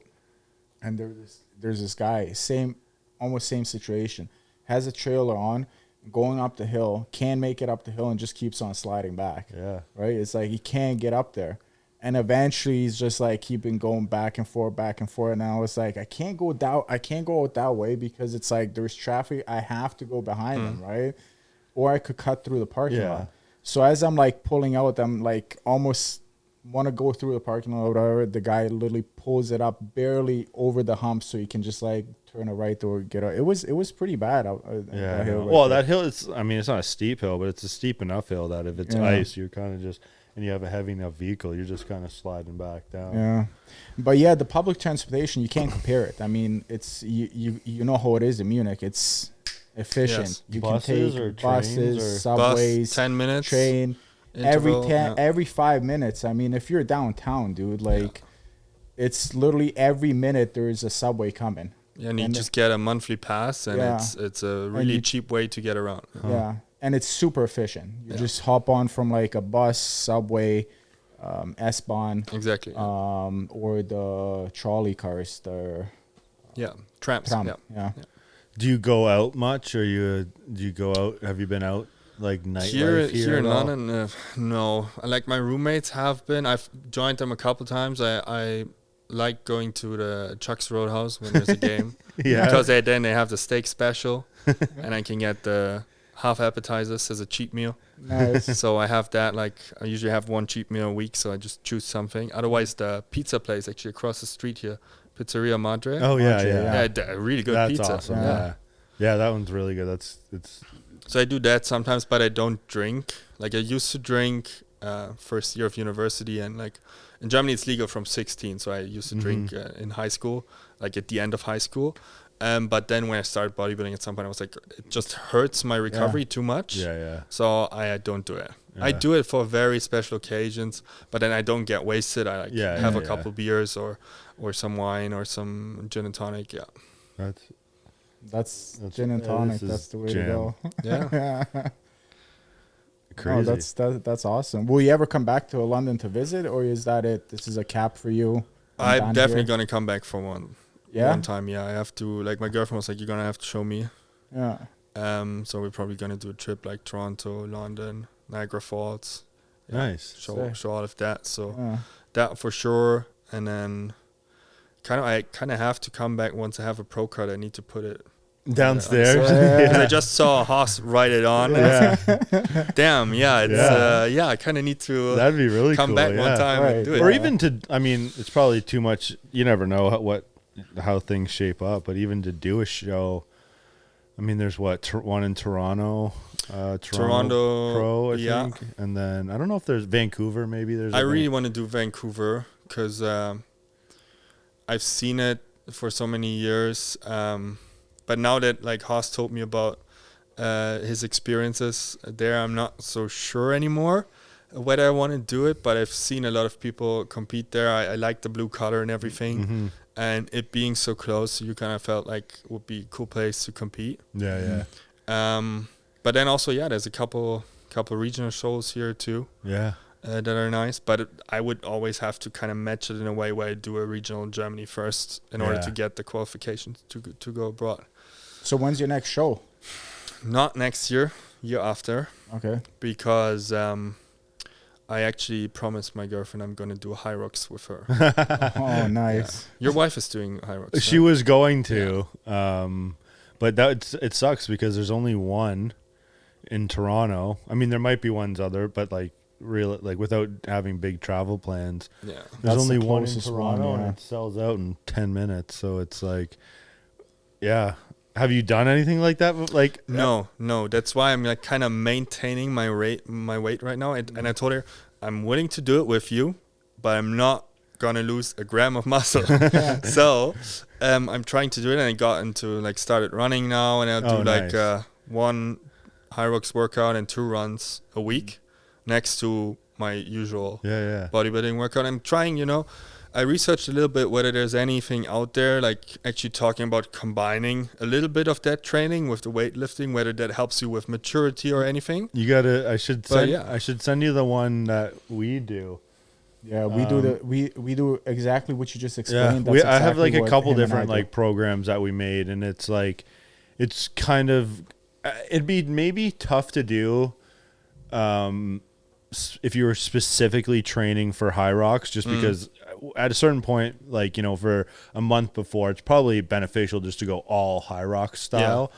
and there's this guy, almost same situation, has a trailer on, going up the hill, can't make it up the hill, and just keeps on sliding back. Yeah. Right? It's like he can't get up there. And eventually he's just like keeping going back and forth. And I was like, I can't go out that way because it's like there's traffic. I have to go behind him, right? Or I could cut through the parking lot. So as I'm like pulling out, I'm like almost want to go through the parking lot or whatever, the guy literally pulls it up barely over the hump so you can just like turn a right or get out. It was pretty bad. Yeah. Hill right Well, there. that hill is, I mean, it's not a steep hill, but it's a steep enough hill that if it's Yeah. ice, you're kind of just, and you have a heavy enough vehicle, you're just kind of sliding back down. Yeah, but yeah, the public transportation, you can't compare it. I mean, it's you know how it is in Munich. It's efficient. Yes. You Buses can or take trains buses, or- subways, Bus, 10 minutes. train. Interval, yeah. Every 5 minutes. I mean, if you're downtown, dude, like it's literally every minute there is a subway coming. Yeah, and you and just get a monthly pass, and Yeah. it's a really you- cheap way to get around. Yeah, and it's super efficient. You Yeah. just hop on from like a bus, subway, S-Bahn, Exactly. or the trolley cars, the yeah, trams. tram. Yeah. Yeah. Do you go out much, or do you go out? Have you been out like nightlife Here at in all? London, no. Like my roommates have been. I've joined them a couple times. I like going to the Chuck's Roadhouse when there's a game. Yeah. Because then they have the steak special, and I can get the half appetizers as a cheap meal. Nice. So I have that. Like I usually have one cheap meal a week, so I just choose something. Otherwise, the pizza place actually across the street here, Pizzeria Madre. Oh yeah, Madre, yeah. Yeah, really good That's pizza. awesome. Yeah. Yeah. Yeah, that one's really good. It's So I do that sometimes, but I don't drink. Like I used to drink first year of university, and like in Germany it's legal from 16. So I used to drink in high school, like at the end of high school. But then when I started bodybuilding at some point, I was like, it just hurts my recovery too much. yeah. So I don't do it. I Yeah. do it for very special occasions, but then I don't get wasted. I like Yeah, have yeah, a couple beers or some wine or some gin and tonic. Yeah. That's That's gin and tonic. this is That's the way jam. to go. Yeah. crazy. Oh, that's awesome. Will you ever come back to London to visit, or is that it? This is a cap for you. I'm done definitely here? going to come back for one time. Yeah. I have to, like my girlfriend was like, you're going to have to show me. Yeah. So we're probably gonna do a trip like Toronto, London, Niagara Falls. Nice. Show all of that. So Yeah. that for sure. And then I kind of have to come back once I have a pro card. I need to put it Downstairs. Yeah. 'cause I just saw a horse write it on. Yeah. Damn. Yeah. It's I kind of need to That'd be really come cool. back yeah. one time Right. and do it. Or Yeah. even to, I mean, it's probably too much. You never know how things shape up, but even to do a show, I mean, there's one in Toronto, Toronto, Pro, I yeah. think, and then I don't know if there's Vancouver. Maybe there's. I really want to do Vancouver because I've seen it for so many years. But now that like Haas told me about his experiences there, I'm not so sure anymore whether I want to do it. But I've seen a lot of people compete there. I like the blue color and everything, and it being so close, you kind of felt like it would be a cool place to compete. Yeah. But then also, there's a couple regional shows here too. Yeah. That are nice, but I would always have to kind of match it in a way where I do a regional in Germany first in order Yeah. to get the qualifications to go abroad. So when's your next show? Not next year after, Okay. because I actually promised my girlfriend I'm going to do high rocks with her. Oh, nice. Your wife is doing high rocks. She right? was going to, but it sucks because there's only one in Toronto. I mean, there might be ones other, but like without having big travel plans, Yeah. there's That's only the one in closest Toronto, one, yeah. and it sells out in 10 minutes. So it's like, yeah. Have you done anything like that? Like No. That's why I'm like kind of maintaining my weight right now. And I told her I'm willing to do it with you, but I'm not gonna lose a gram of muscle. So I'm trying to do it, and I got into like started running now, and I'll do nice. like one high rocks workout and 2 runs a week next to my usual Yeah. bodybuilding workout. I'm trying, I researched a little bit whether there's anything out there like actually talking about combining a little bit of that training with the weightlifting, whether that helps you with maturity or anything. You gotta. I should send. yeah. I should send you the one that we do. Yeah, we do we do exactly what you just Yeah, explained. That's I have exactly like a what couple him and I different do. like programs that we made, and it's like, it's kind of, it'd be maybe tough to do, if you were specifically training for high rocks, just because at a certain point, like for a month before, it's probably beneficial just to go all high rock style.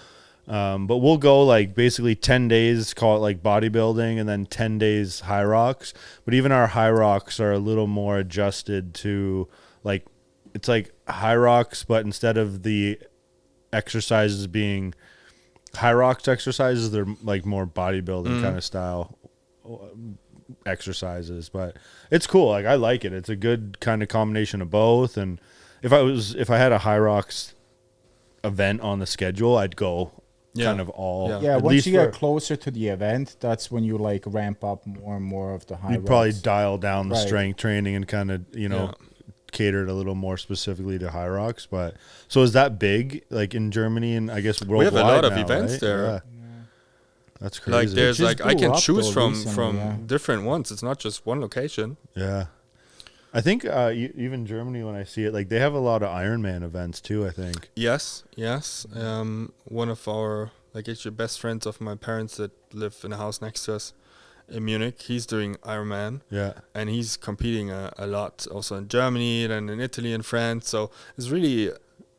But we'll go like basically 10 days, call it like bodybuilding, and then 10 days high rocks. But even our high rocks are a little more adjusted to like, it's like high rocks, but instead of the exercises being high rocks exercises, they're like more bodybuilding kind of style exercises. But it's cool. Like I like it. It's a good kind of combination of both. And if I had a high rocks event on the schedule, I'd go kind of all. Yeah, at once least you get closer to the event, that's when you like ramp up more and more of the high you'd probably rocks. dial down the Right. strength training and kind of, catered a little more specifically to high rocks. But so is that big like in Germany and I guess worldwide? We have a lot of now, events right? there. Yeah. That's crazy. Like there's just like I blew can up, choose though, from recently, different ones. It's not just one location. Yeah. I think even Germany, when I see it, like they have a lot of Ironman events too, I think. Yes. One of our actually best friends of my parents that live in a house next to us in Munich, he's doing Ironman. Yeah. And he's competing a lot also in Germany and in Italy and France. So there's really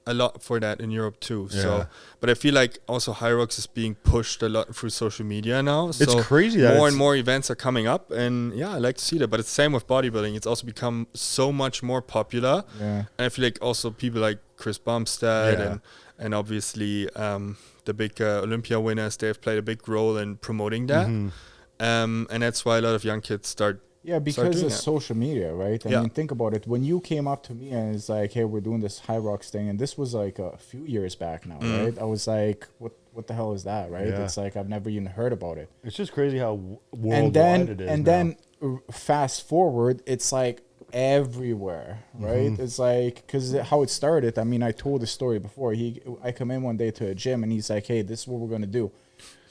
a lot for that in Europe too. Yeah. So, but I feel like also High Rocks is being pushed a lot through social media now. So It's crazy that more it's- and more events are coming up, and I like to see that. But it's the same with bodybuilding. It's also become so much more popular. Yeah. And I feel like also people like Chris Bumstead Yeah. and obviously the big Olympia winners, they've played a big role in promoting that. And that's why a lot of young kids start. Yeah, because of social media, right? I mean, think about it. When you came up to me and it's like, hey, we're doing this High Rocks thing, and this was like a few years back now, right? I was like, what the hell is that, right? Yeah. It's like I've never even heard about it. It's just crazy how worldwide it is. And now. then fast forward, it's like everywhere, right? It's like, because how it started, I mean, I told the story before. I come in one day to a gym and he's like, hey, this is what we're going to do.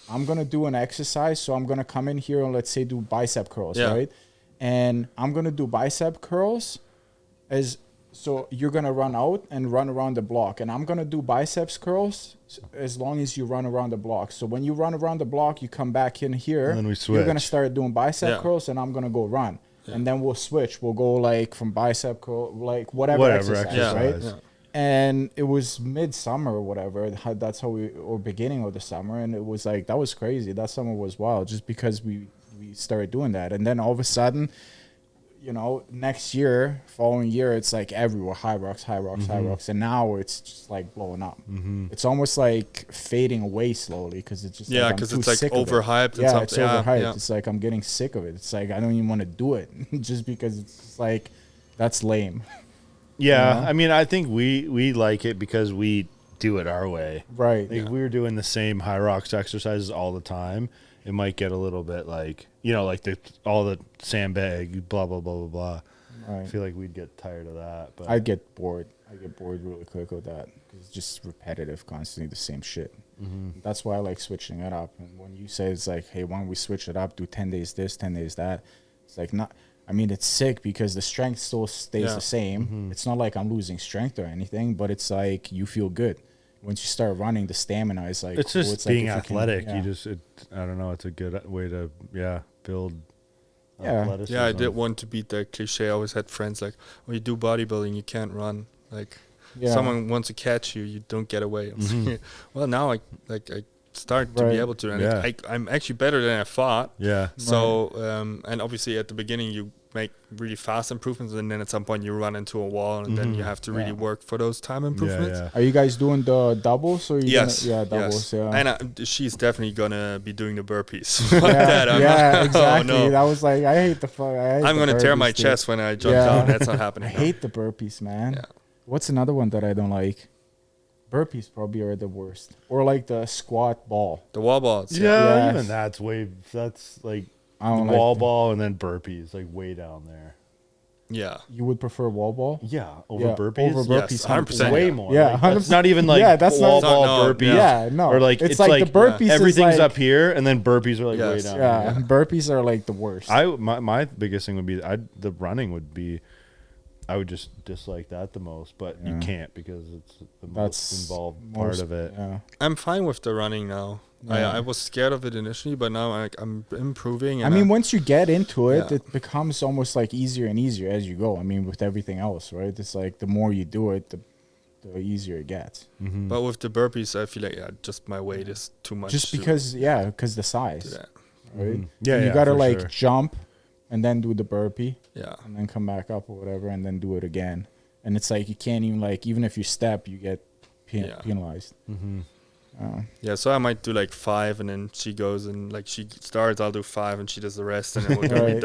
I'm going to do an exercise. So I'm going to come in here and let's say do bicep curls, right? And I'm going to do bicep curls so you're going to run out and run around the block. And I'm going to do biceps curls as long as you run around the block. So when you run around the block, you come back in here. And then we You're going to switch. start doing bicep curls and I'm going to go run. And then we'll switch. We'll go like from bicep curl, like whatever exercise, right? Yeah. And it was midsummer or whatever. That's how or beginning of the summer. And it was like, that was crazy. That summer was wild just because we started doing that. And then all of a sudden, next year, following year, it's like everywhere, High Rocks. And now it's just like blowing up. It's almost like fading away slowly because it's just because it's like sick of it. overhyped. Yeah, and it's something. overhyped. Yeah. It's like I'm getting sick of it. It's like I don't even want to do it just because it's like that's lame. Yeah, I mean, I think we like it because we do it our way. Right. Like we were doing the same high rocks exercises all the time. It might get a little bit like, like all the sandbag, blah, blah, blah, blah, blah. Right. I feel like we'd get tired of that. But I get bored. I get bored really quick with that. It's just repetitive, constantly the same shit. That's why I like switching it up. And when you say it's like, hey, why don't we switch it up, do 10 days this, 10 days that, it's like not. I mean, it's sick because the strength still stays the same. It's not like I'm losing strength or anything, but it's like you feel good. Once you start running, the stamina is like it's cool. just It's like being if athletic. I don't know. It's a good way to, build Yeah. athleticism. Yeah, I did want to beat that cliche. I always had friends like, when you do bodybuilding, you can't run. Like, someone wants to catch you, you don't get away. Well, now I start to be able to, and I'm actually better than I thought. Yeah. So, and obviously at the beginning you make really fast improvements, and then at some point you run into a wall, and then you have to really work for those time improvements. Yeah. Are you guys doing the doubles or Yes. doubles? Yeah. And she's definitely gonna be doing the burpees. Fuck that. I'm not, exactly. Oh, no. That was like I hate the fuck. I'm gonna tear my chest when I jump down. That's not I happening. hate the burpees, man. Yeah. What's another one that I don't like? Burpees probably are the worst. Or like the squat ball. The wall balls. Yeah. Even that's like I don't wall like ball and then burpees, like way down there. Yeah. You would prefer wall ball? Yeah, over Yeah, burpees. over burpees, 100%. Way Yeah. more. Yeah, Like, that's not even like Yeah, that's wall not- ball No, burpees. Yeah, no. Or like it's like the burpees. everything's is like, up here, and then burpees are like way Yes. down. Yeah, there. burpees are like the worst. My biggest thing would be the running would be. I would just dislike that the most, but you can't because it's the most involved part of it. Yeah. I'm fine with the running now. Yeah. I was scared of it initially, but now I'm improving. I And mean, once you get into it, Yeah. it becomes almost like easier and easier as you go. I mean, with everything else, right? It's like the more you do it, the easier it gets. Mm-hmm. But with the burpees, I feel like just my weight is too much. Just to because the do size, that. right? Mhm. Yeah, And you yeah, gotta for like sure. jump and then do the burpee Yeah. and then come back up or whatever and then do it again. And it's like you can't even like even if you step, you get Yeah. penalized. Mm-hmm. Yeah, so I might do like 5, and then she goes and like she starts. I'll do 5, and she does the rest, and then we're gonna be Right.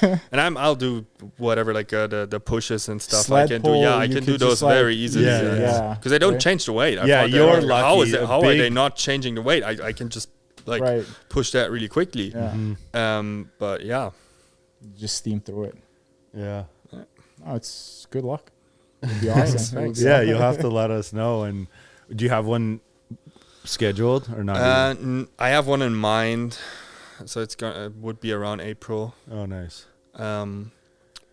done. And I'll do whatever like the pushes and stuff. Sled I can pull, do. Yeah, I you can could do those just, like, very easily. Yeah, yeah. Because they don't Right. change the weight. I Yeah, thought that, you're like, How lucky. is it? A How are they big- not changing the weight? I can just like Right. push that really quickly. Yeah. Mm-hmm. But yeah, Just steam through it. Yeah. Oh, it's good luck. It'd be awesome. It would be Yeah, awesome. you'll have to let us know. And do you have one scheduled or not? I have one in mind. So it would be around April. Oh, nice.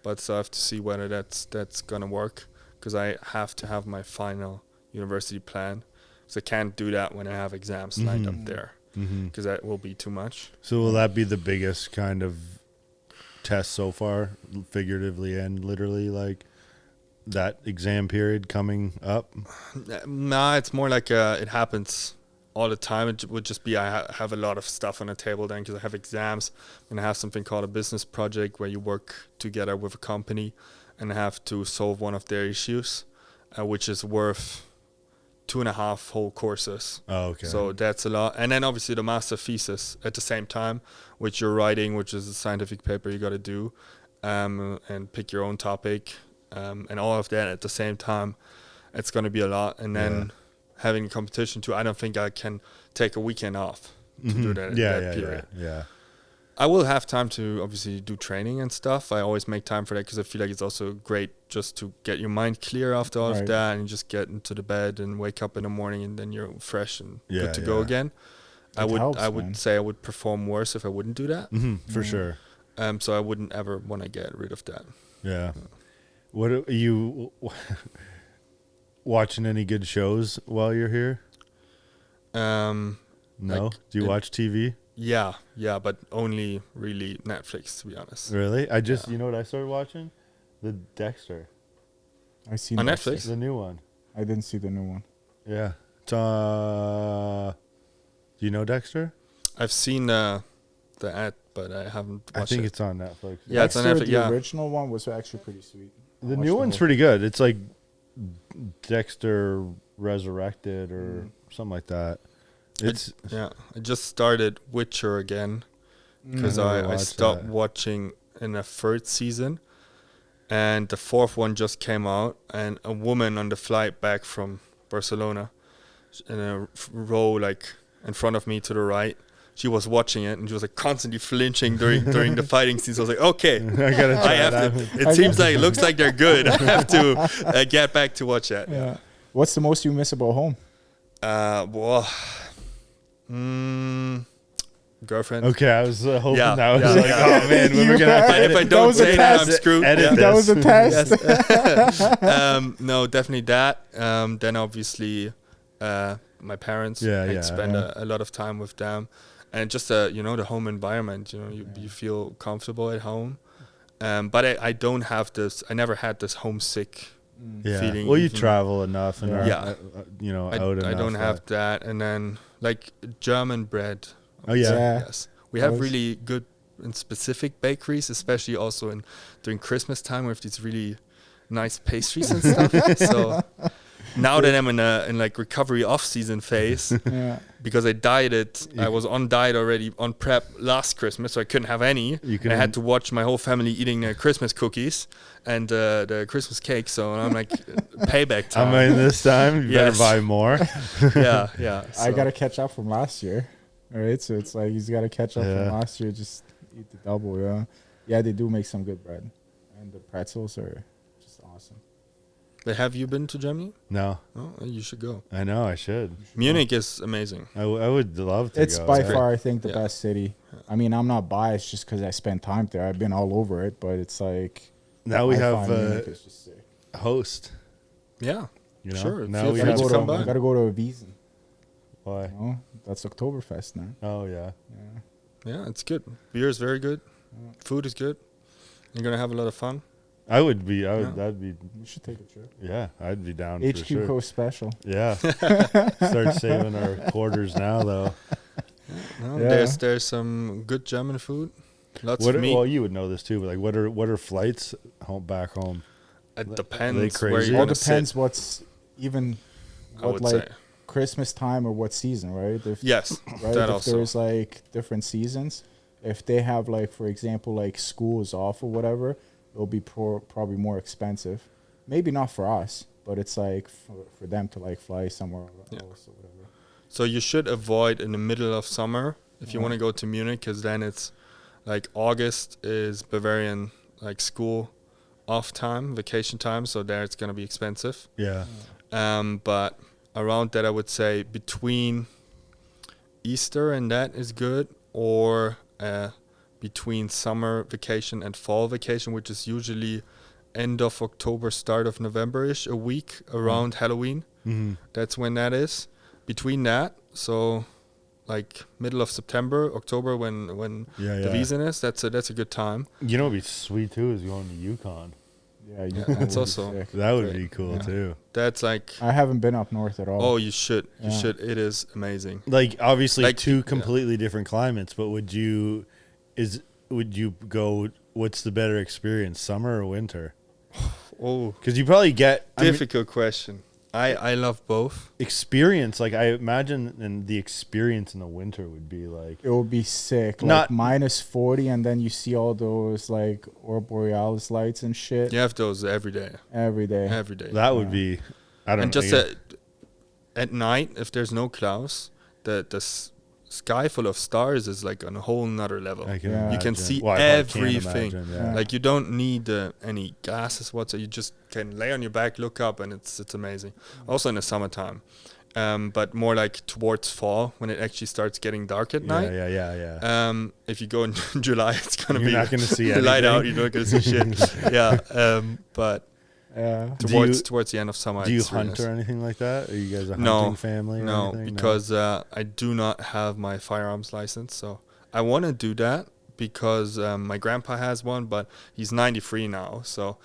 But so I have to see whether that's gonna work, because I have to have my final university plan. So I can't do that when I have exams lined up there, Mm-hmm. because that will be too much. So will that be the biggest kind of test so far, figuratively and literally, like that exam period coming up? Nah, it's more like it happens all the time. It would just be I have a lot of stuff on the table then, because I have exams, and I have something called a business project where you work together with a company and have to solve one of their issues, which is worth 2.5 whole courses. Oh, okay. So that's a lot. And then obviously the master thesis at the same time, which you're writing, which is a scientific paper you got to do, and pick your own topic, and all of that at the same time. It's going to be a lot. And then having a competition too, I don't think I can take a weekend off to do that, that period. Yeah. I will have time to obviously do training and stuff. I always make time for that, because I feel like it's also great just to get your mind clear after all Right. of that, and just get into the bed and wake up in the morning, and then you're fresh and good to go Yeah. again. I It would helps, I would man. say I would perform worse if I wouldn't do that. For sure. So I wouldn't ever want to get rid of that. Yeah. What are you watching any good shows while you're here? Um, No. Like, Do you watch TV? yeah, but only really Netflix, to be honest. Really? I just, you know what I started watching? The Dexter, I seen On Dexter. Netflix? the new one. I didn't see the new one. Yeah. It's, do you know Dexter? I've seen the ad, but I haven't watched I think it. it's on Netflix. Yeah, it's on Dexter, Netflix, the yeah. original one was actually pretty sweet. I The watched new the one's whole- pretty good. It's like Dexter Resurrected or something like that. It's Yeah, I just started Witcher again, because I never I watched stopped that. watching in the 3rd season, and the 4th one just came out, and a woman on the flight back from Barcelona, in a row like in front of me to the right, she was watching it, and she was like constantly flinching during the fighting scenes. I was like, okay, I gotta try I have that. to. It seems like it looks like they're good. I have to get back to watch that. Yeah. What's the most you miss about home? Well, girlfriend. Okay, I was hoping Yeah, that was yeah, like, yeah. oh man, we were gonna have to And if I edit. don't was a say that, I'm test. screwed. Edit Yeah. That was a test. No, definitely that. Then obviously, my parents. Yeah, I yeah, spend yeah. a lot of time with them, and just the home environment. You feel comfortable at home. But I don't have this. I never had this homesick Yeah. feeling. Well, you even- travel enough and are, Yeah. out enough. I don't have that. And then like German bread. Oh yeah. Yeah. Yes, we have Nice. really good and specific bakeries, especially also during Christmas time with these really nice pastries and stuff. So now that I'm in like recovery off-season phase, Yeah. because I dieted, I was on diet already on prep last Christmas, so I couldn't have any. And I had to watch my whole family eating their Christmas cookies and the Christmas cake. So I'm like, payback time. I mean, this time you Yes. better buy more. yeah. I so- gotta catch up from last year. All right, so it's like he's gotta catch up Yeah. from last year. Just eat the double, yeah. Yeah, they do make some good bread, and the pretzels are just awesome. But have you been to Germany? No, Oh, you should go. I know I should. Munich is amazing. I would love to It's go. by yeah. far, I think, the Yeah. best city. I mean, I'm not biased just because I spent time there. I've been all over it, but it's like Now we I have find Munich is just sick. a host. Yeah. You know? Sure, Now feel we free have to come by. Gotta go to a Wiesn. Why? You know? That's Oktoberfest now. Oh yeah. Yeah, it's good. Beer is very good. Food is good. You're gonna have a lot of fun. I would be. That'd be. We should take a trip. Yeah, I'd be down for HQCo sure. special. Yeah. Start saving our quarters now, though. No, Yeah. there's some good German food. Lots What of are, meat. well, you would know this too, but like, what are flights back home? It they depends where crazy? you're All gonna depends sit. what's even I what would like say Christmas time or what season, right? If, yes. right? That If also. there's like different seasons, if they have like, for example, like school is off or whatever, it'll be probably more expensive. Maybe not for us, but it's like for them to like fly somewhere Yeah. else or whatever. So you should avoid in the middle of summer if you Yeah. want to go to Munich, because then it's like August is Bavarian like school off time, vacation time. So there it's gonna be expensive. Yeah. But around that, I would say between Easter and that is good, or between summer vacation and fall vacation, which is usually end of October, start of November-ish, a week around Halloween. Mm-hmm. That's when that is. Between that, so like middle of September, October, when Yeah, the yeah. season is, that's a good time. You know, what'd be sweet too is going to Yukon. Yeah, Yeah, can that's be also- sick. That would Great. be cool Yeah. too. That's like, I haven't been up north at all. oh, you should. You Yeah. should. It is amazing. Like obviously Like, two yeah. completely different climates, but would you go? What's the better experience, summer or winter? Oh, Because you probably get difficult question. I love both. experience. Like I imagine, and the experience in the winter would be like It would be sick. Like Not- minus 40, and then you see all those like Aurora Borealis lights and shit You have those every day. every day. Every day. that would be. I don't And know. just at night, if there's no clouds, the sky full of stars is like on a whole nother level. I can Yeah. You can imagine. see Well, I probably can't everything. imagine, Yeah. Like you don't need any glasses whatsoever. You just can lay on your back, look up, and it's amazing. Also in the summertime, but more like towards fall when it actually starts getting dark at night. Yeah. If you go in July, it's gonna You're be not gonna see the light anything. out. You're not gonna see shit. Yeah, but Yeah. towards the end of summer, Do you it's really hunt nice. or anything like that? Are you guys a No, hunting family? Or No, anything? because I do not have my firearms license. So I want to do that because my grandpa has one, but he's 93 now. So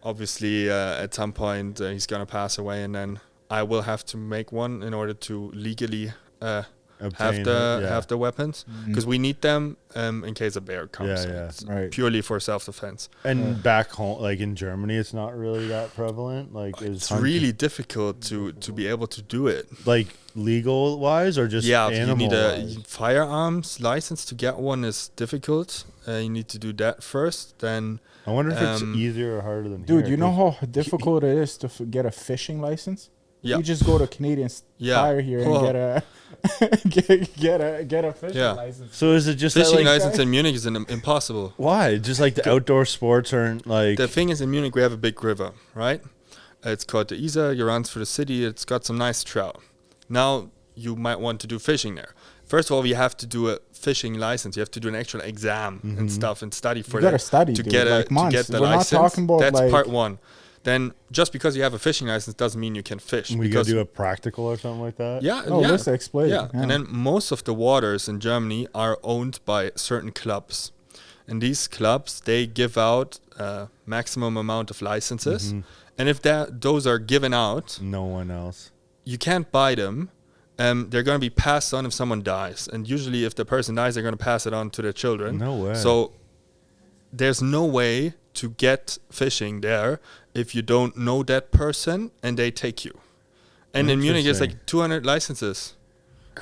obviously at some point he's going to pass away, and then I will have to make one in order to legally Obtain have the weapons, because we need them in case a bear comes. Yeah, yeah. It's Right. purely for self-defense. And back home, like in Germany, it's not really that prevalent. Like, It's really difficult to be able to do it. like legal wise or just Yeah, animal you need a wise? firearms license to get one is difficult. You need to do that first. Then I wonder if it's um, easier or harder than Dude, here, you know 'cause how difficult it is to get a fishing license? yeah, You just go to Canadian Yeah. Tire here and Whoa. get a get a fishing Yeah. license. So is it just that, fishing like, license in Munich is impossible. why? Just like the outdoor sports aren't like The thing is, in Munich we have a big river, right? It's called the Isar. It runs through the city. It's got some nice trout. Now you might want to do fishing there. First of all, you have to do a fishing license. You have to do an actual exam and stuff and study for You gotta that study, to dude, get like to months. get the We're not license. talking about, That's like- part one. Then just because you have a fishing license doesn't mean you can fish. we because gotta do a practical or something like that. yeah, Oh, yeah. let's explain. Yeah. And then most of the waters in Germany are owned by certain clubs. And these clubs, they give out a maximum amount of licenses. And if those are given out, No one else. you can't buy them. They're going to be passed on if someone dies. And usually if the person dies, they're going to pass it on to their children. No way. So there's no way to get fishing there if you don't know that person and they take you. And in Munich, it's Interesting. like 200 licenses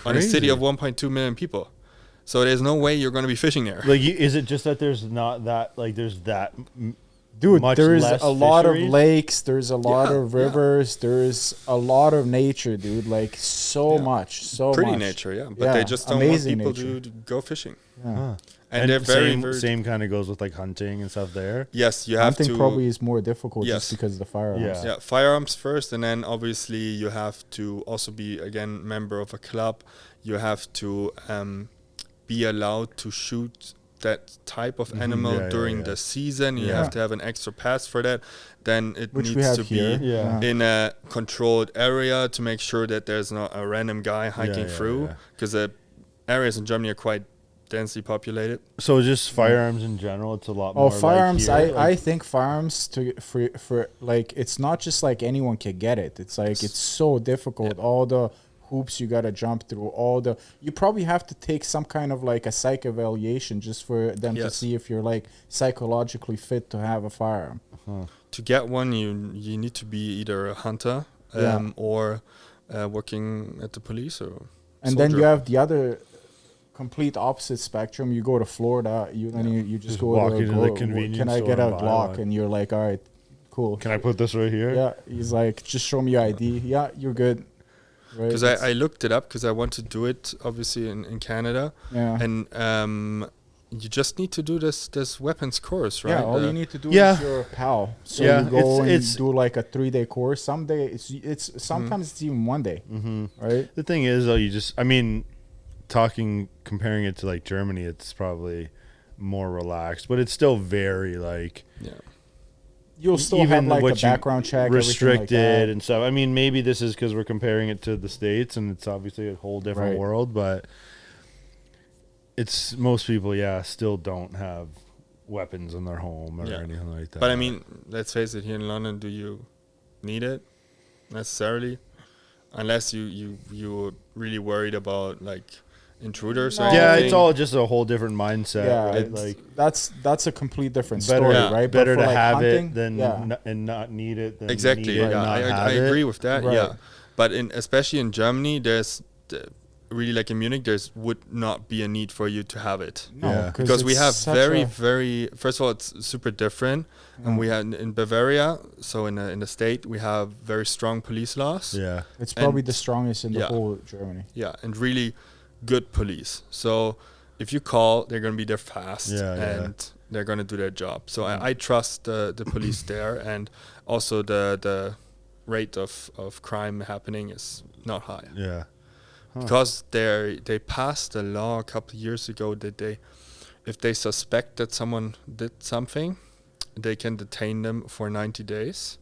on a city Crazy. of 1.2 million people. So there's no way you're going to be fishing there. Like, is it just that there's not that like there's that? Dude, much there's less a lot fisheries? of lakes, there's a lot Yeah, of yeah. rivers, there's a lot of nature, dude. Like so much, so Pretty much. nature, yeah. But Yeah, they just don't want amazing people nature. to go fishing. Yeah. Huh. And they're very, same, very... same kind of goes with like hunting and stuff there. Yes, you have Hunting to... probably is more difficult Yes. just because of the firearms. Yeah. Yeah, firearms first, and then obviously you have to also be, again, member of a club. You have to be allowed to shoot that type of animal Yeah, yeah, during yeah. the season. You Yeah. have to have an extra pass for that. Then it Which we needs have to here. be Yeah. in a controlled area to make sure that there's not a random guy hiking yeah, through, yeah. because the areas in Germany are quite densely populated. So just firearms in general, it's a lot Oh, more. firearms! Like here, I think firearms for like it's not just like anyone can get it. It's like it's so difficult. All the hoops you gotta jump through. You probably have to take some kind of like a psych evaluation just for them to Yes. see if you're like psychologically fit to have a firearm. To get one, you need to be either a hunter Yeah. or working at the police or And then you soldier. have the other complete opposite spectrum. You go to Florida, you just Just go walk to into the convenience Can I store get a and buy Glock? one. And you're like, all right, cool. can I put this right here? Yeah, he's like, just show me your ID. Yeah, you're good. Right? Because I looked it up because I want to do it obviously in Canada, yeah. and you just need to do this weapons course, right? Yeah, all you need to do Yeah. is your PAL. So Yeah, you go and it's- you do like a 3-day course. Someday it's sometimes it's even 1 day, right? The thing is, though, comparing it to like Germany, it's probably more relaxed, but it's still very like Yeah. You'll still have like a what you background check, everything like restricted that. and stuff. I mean, maybe this is because we're comparing it to the States, and it's obviously a whole different Right. world, but it's most people, still don't have weapons in their home or Yeah. anything like that. But I mean, let's face it. Here in London, do you need it necessarily? Unless you're really worried about like intruders. Or yeah, anything. it's all just a whole different mindset, Yeah, right? it's- Like that's a complete different better, story, Yeah. right? But better for, to like, have hunting, it than yeah. and not need it. Than Exactly. need it and Yeah, not have I it. agree with that. Right. Yeah, but especially in Germany, there's really like in Munich, would not be a need for you to have it. No, Yeah. Because we it's have such very first of all, it's super different, and we had in Bavaria, so in the state, we have very strong police laws. Yeah, It's probably and- the strongest in the yeah. whole Germany. Yeah, and really good police. So if you call, they're gonna be there fast, and they're gonna do their job. So I trust the police there, and also the rate of crime happening is not high. yeah. Because they passed a law a couple of years ago that if they suspect that someone did something, they can detain them for 90 days,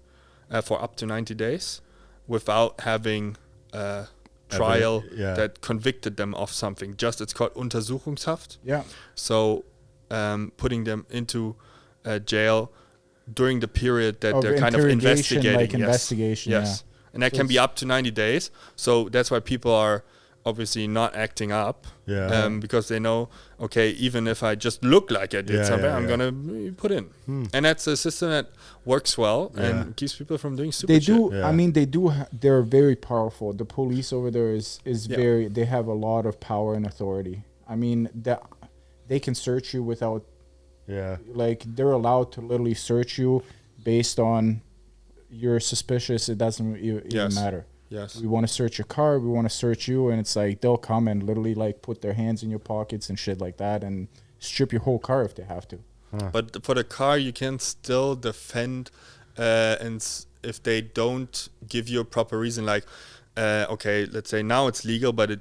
for up to 90 days, without having a trial yeah. that convicted them of something. It's called Untersuchungshaft. Yeah. So putting them into jail during the period that Of they're kind of interrogation, investigating. like Yes. investigation, Yes. And that So can be it's- up to 90 days. So that's why people are obviously not acting up. Yeah. Because they know, okay, even if I just look like I did Yeah, something, yeah, I'm yeah. going to put in. And that's a system that works well Yeah. and keeps people from doing stupid They shit. do. Yeah. I mean, they do. They're very powerful. The police over there is Yeah. very. They have a lot of power and authority. I mean, that they can search you without Yeah. like they're allowed to literally search you based on you're suspicious. It doesn't even Yes. matter. Yes. We want to search your car. We want to search you, and it's like they'll come and literally like put their hands in your pockets and shit like that, and strip your whole car if they have to. But for the car, you can still defend, if they don't give you a proper reason, like, okay, let's say now it's legal, but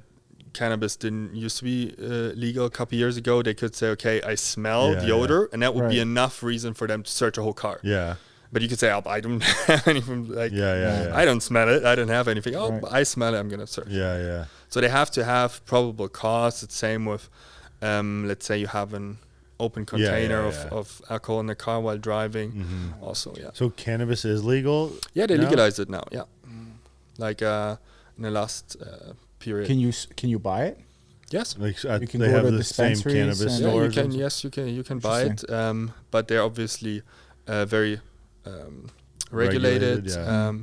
cannabis didn't used to be legal a couple years ago. They could say, okay, I smell Yeah, the yeah. odor, and that would be Right. enough reason for them to search a whole car. Yeah. But you could say, oh, I don't have anything, like, Yeah. I don't smell it, I don't have anything. Oh, Right. I smell it, I'm gonna search. Yeah. So they have to have probable cause. It's same with, let's say you have an open container yeah. of alcohol in the car while driving. Mm-hmm. Also, yeah. So cannabis is legal. Yeah, they now? legalized it now. Yeah, like in the last period. Can you buy it? Yes. Like You can they go have to the same dispensaries cannabis and- Yeah, you stores. can. and- Yes, you can buy it. But they're obviously very regulated. yeah.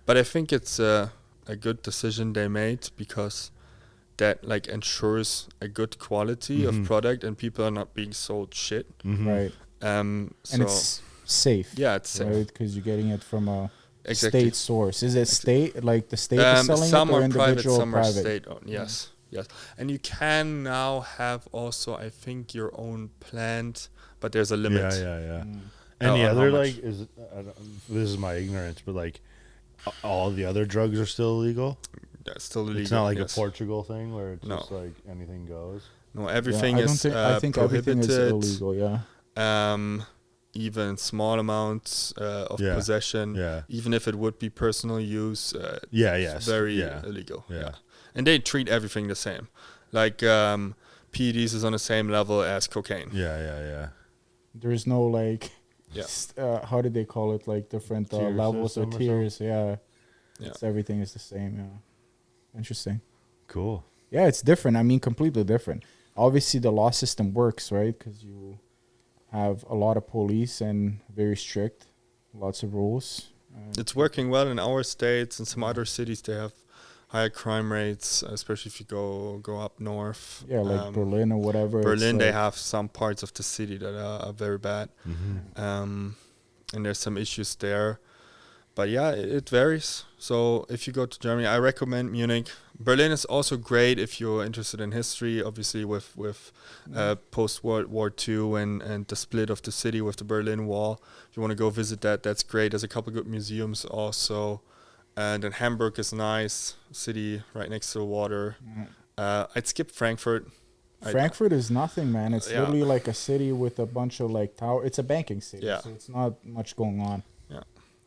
But I think it's a good decision they made because that like ensures a good quality of product and people are not being sold shit. Right. So And it's safe. yeah, it's safe. Right, because you're getting it from a Exactly. state source. Is it state like the state is selling some it or are private, individual some are private? state-owned. Yes, yes. And you can now have also, I think, your own plant, but there's a limit. Yeah. Mm. Any on how other much. like this is my ignorance, but like all the other drugs are still illegal. That's still illegal. It's not like yes. a Portugal thing where it's No. just like anything goes. No, Yeah, everything I don't is think, I think everything prohibited. is illegal. Yeah. Even small amounts of Yeah. possession, Yeah. even if it would be personal use, Yeah. it's Yes. very Yeah. illegal. Yeah. And they treat everything the same. Like PEDs is on the same level as cocaine. Yeah. There's no like, Yeah. how did they call it? Like different Tier levels or system or tiers. Yeah. Yeah. Everything is the same. Yeah. Interesting. Cool. Yeah, it's different. I mean, completely different. Obviously, the law system works, right? Because you have a lot of police and very strict, lots of rules. It's working well in our states and some other cities. They have higher crime rates, especially if you go up north. Yeah, like Berlin or whatever. Berlin, it's they like, have some parts of the city that are very bad, and there's some issues there. But yeah, it varies. So if you go to Germany, I recommend Munich. Berlin is also great if you're interested in history, obviously with post World War II and the split of the city with the Berlin Wall. If you want to go visit that, that's great. There's a couple good museums also. And then Hamburg is nice, city right next to the water. I'd skip Frankfurt. Frankfurt is nothing, man. It's Yeah. literally like a city with a bunch of like tower. It's a banking city, Yeah. so it's not much going on.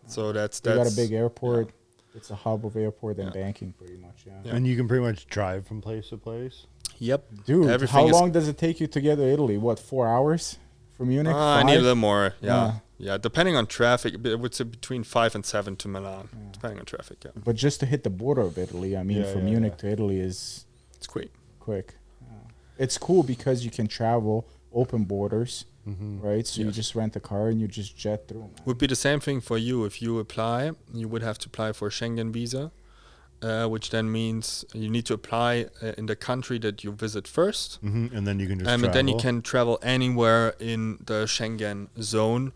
So that's They got a big airport. yeah. It's a hub of airport and Yeah. banking, pretty much. Yeah. Yeah. And you can pretty much drive from place to place. Yep. Dude, Everything how is- long does it take you to get to Italy? What, 4 hours from Munich? I need a 5? little more. Yeah. Yeah. Depending on traffic, I would say between 5 and 7 to Milan, depending on traffic. Yeah. But just to hit the border of Italy, I mean, Yeah, from yeah, Munich yeah. to Italy is It's quick. quick. It's cool because you can travel, open borders, right? So you Yes. just rent a car and you just jet through. Man. Would be the same thing for you if you apply. You would have to apply for a Schengen visa, which then means you need to apply in the country that you visit first, And then you can just and travel. then you can travel anywhere in the Schengen zone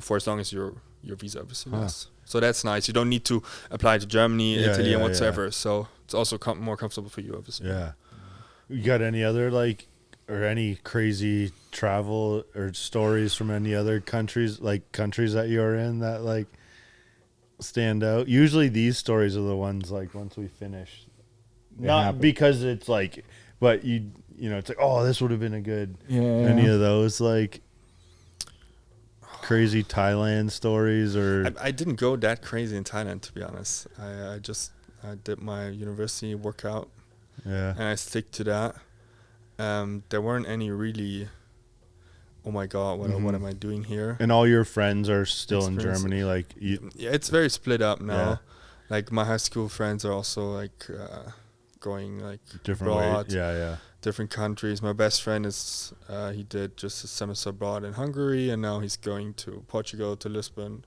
for as long as your visa obviously lasts. So that's nice. You don't need to apply to Germany, Yeah, Italy, yeah, and yeah. whatsoever. So it's also more comfortable for you, obviously. Yeah. You got any other or any crazy travel or stories from any other countries, countries that you're in that stand out? Usually these stories are the ones once we finish. They Not happen. because it's but it's oh, this would have been a good Yeah. any of those crazy Thailand stories or I didn't go that crazy in Thailand, to be honest. I did my university workout yeah. and I stick to that. There weren't any really, oh my God, what am I doing here? And all your friends are still in Experience. Germany, Yeah, it's very split up now. Yeah. Like my high school friends are also going different abroad, ways. Yeah. different countries. My best friend is he did just a semester abroad in Hungary, and now he's going to Portugal, to Lisbon,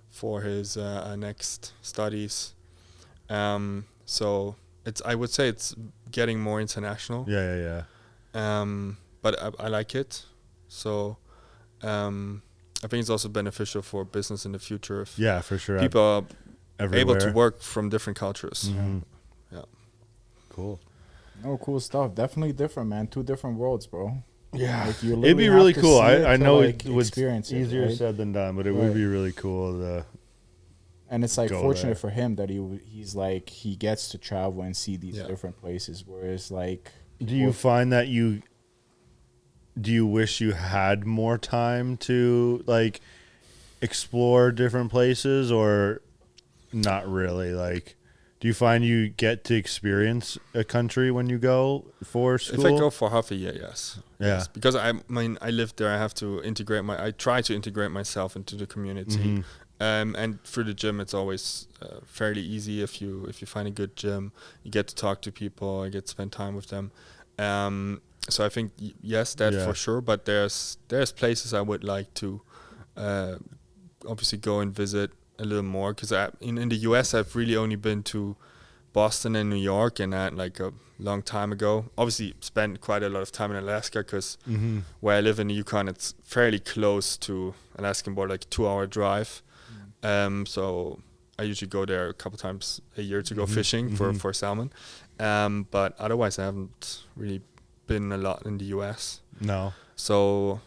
for his next studies. So I would say it's getting more international. Yeah. But I like it. So I think it's also beneficial for business in the future if Yeah, for sure. people are Everywhere. able to work from different cultures. Mhm. Yeah. Cool. Oh, cool stuff. Definitely different, man. 2 different worlds, bro. Yeah. Like, you It'd literally be have really to cool. see it I to, know like, it was experience it, easier right? said than done, but it Right. would be really cool to And it's like Go fortunate there. for him that he's like he gets to travel and see these Yeah. different places. Whereas like, Do you find that do you wish you had more time to explore different places or not really? Do you find you get to experience a country when you go for school? If I go for half a year, yes. Yeah. Yes. Because I live there. I have to I try to integrate myself into the community. Mhm. And through the gym, it's always fairly easy. If you find a good gym, you get to talk to people. I get to spend time with them. So I think yes, that Yeah. for sure. But there's places I would like to obviously go and visit a little more, because in the US I've really only been to Boston and New York, and that a long time ago. Obviously spent quite a lot of time in Alaska, because Mhm. where I live in the Yukon, it's fairly close to Alaskan border, 2-hour drive. So I usually go there a couple times a year to go fishing for salmon. But otherwise I haven't really been a lot in the US. No. So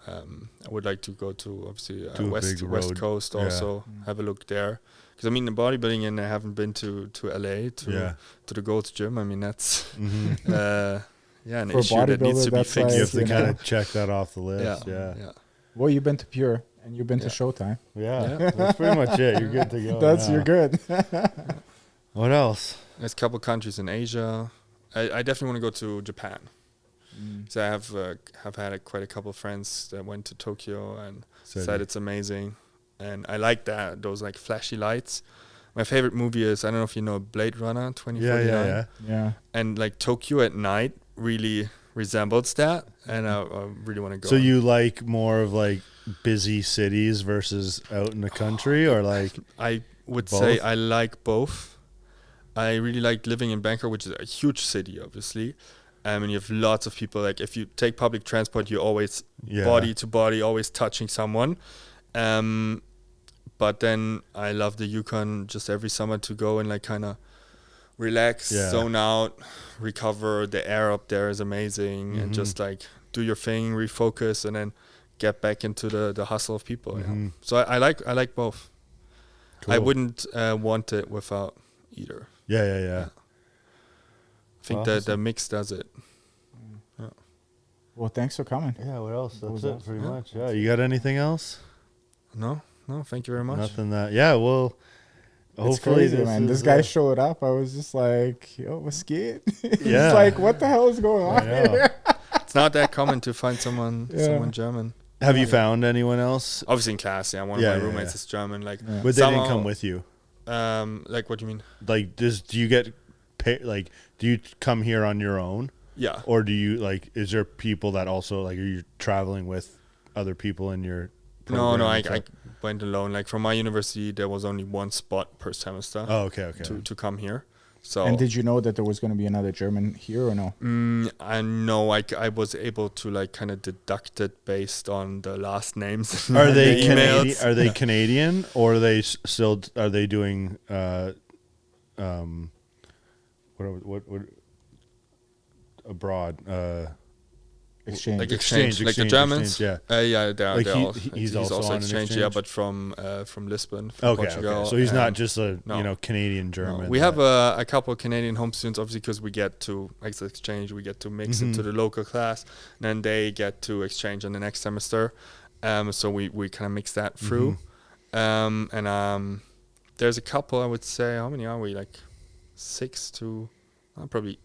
I would like to go to obviously To a West big road. Coast Yeah. also, have a look there. Because the bodybuilding, and I haven't been to LA Yeah. to the Gold's Gym. I mean, that's Mhm. an For issue that needs bodybuilder, to be that's fixed. You have to you know. kind of check that off the list. Yeah. well, you've been to Pure and you've been to Yeah. Showtime. Yeah. That's pretty much it. You're good to go. That's now. you're good. What else? There's a couple countries in Asia. I definitely want to go to Japan. So I have had quite a couple of friends that went to Tokyo and Said said it's amazing, and I like that, those like flashy lights. My favorite movie is, I don't know if you know, Blade Runner 2049. Yeah. Yeah. And like Tokyo at night really resembles that, and I really want to go. So you like more of like busy cities versus out in the country, or like I would both? say I like both. I really like living in Bangkok, which is a huge city, obviously. And you have lots of people. Like if you take public transport, you're always body to body, always touching someone. But then I love the Yukon just every summer to go and like kind of relax, zone out, recover. The air up there is amazing, and just like do your thing, refocus, and then get back into the hustle of people. Yeah. So I like both. Cool. I wouldn't want it without either. Yeah. I think that the mix does it. Yeah. Well, thanks for coming. Yeah, what else? That's was it, awesome. pretty much. Yeah, you got anything else? No, thank you very much. Nothing that. Yeah, well, It's hopefully crazy, man. This is, guy showed up. I was just like, yo, what's good? Yeah. It's like, what the hell is going on I know. here? It's not that common to find someone German. Have you found anyone else? Obviously in class, one of my roommates is German. Like, Yeah. But they didn't come with you. Like, what do you mean? Like, do you get pay? Like, do you come here on your own, Yeah. or do you like? Is there people that also like? Are you traveling with other people in your? No, program I and stuff? went alone. Like from my university, there was only one spot per semester. Oh, okay. To come here. So And did you know that there was going to be another German here or no? I know I was able to like kind of deduct it based on the last names. Are they the Canadian? emails. Are they Canadian, or are they still? Are they doing? What abroad? Exchange. Like exchange, like the Germans. Yeah. Yeah, they're Like all, he's also on an exchange. exchange? Yeah, but from Lisbon, from Portugal. Okay. So he's not and- just a no. Canadian No. German. We have a couple of Canadian home students, obviously, because we get to exchange. We get to mix into the local class, and then they get to exchange on the next semester. So we kind of mix that through. There's a couple. I would say, how many are we? Like 6 to probably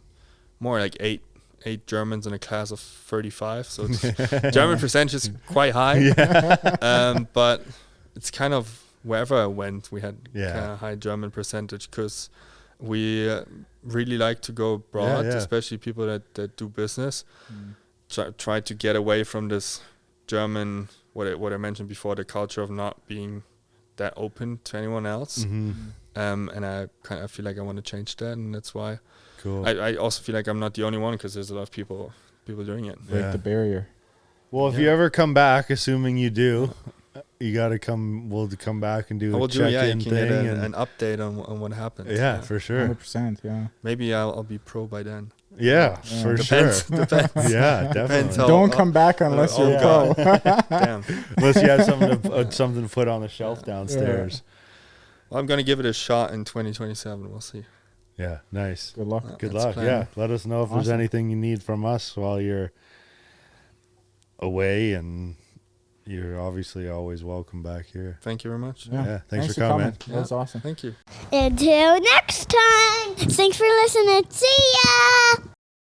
more, like 8 Germans in a class of 35. So it's German percentage is quite high. But it's kind of wherever I went, we had kind of high German percentage because we really like to go abroad, especially people that do business. Try to get away from this German, what I mentioned before, the culture of not being that open to anyone else. And I kind of feel like I want to change that, and that's why. Cool. I also feel like I'm not the only one because there's a lot of people doing it. Break the barrier. Well, if you ever come back, assuming you do, you got to come. We'll come back and do a check-in you can thing get and an update on what happened. yeah, for sure. 100%, yeah. Maybe I'll be pro by then. Yeah, for Depends. sure. Depends. Yeah, Depends definitely. how- Don't come back unless you're God. pro. Damn. Unless you have something to put on the shelf downstairs. Well, I'm gonna give it a shot in 2027. We'll see. Yeah, nice. Good luck. Good That's luck. plan. Yeah, let us know if there's Awesome. anything you need from us while you're away, and you're obviously always welcome back here. Thank you very much. Yeah, thanks for coming. That was awesome. Thank you. Until next time. Thanks for listening. See ya.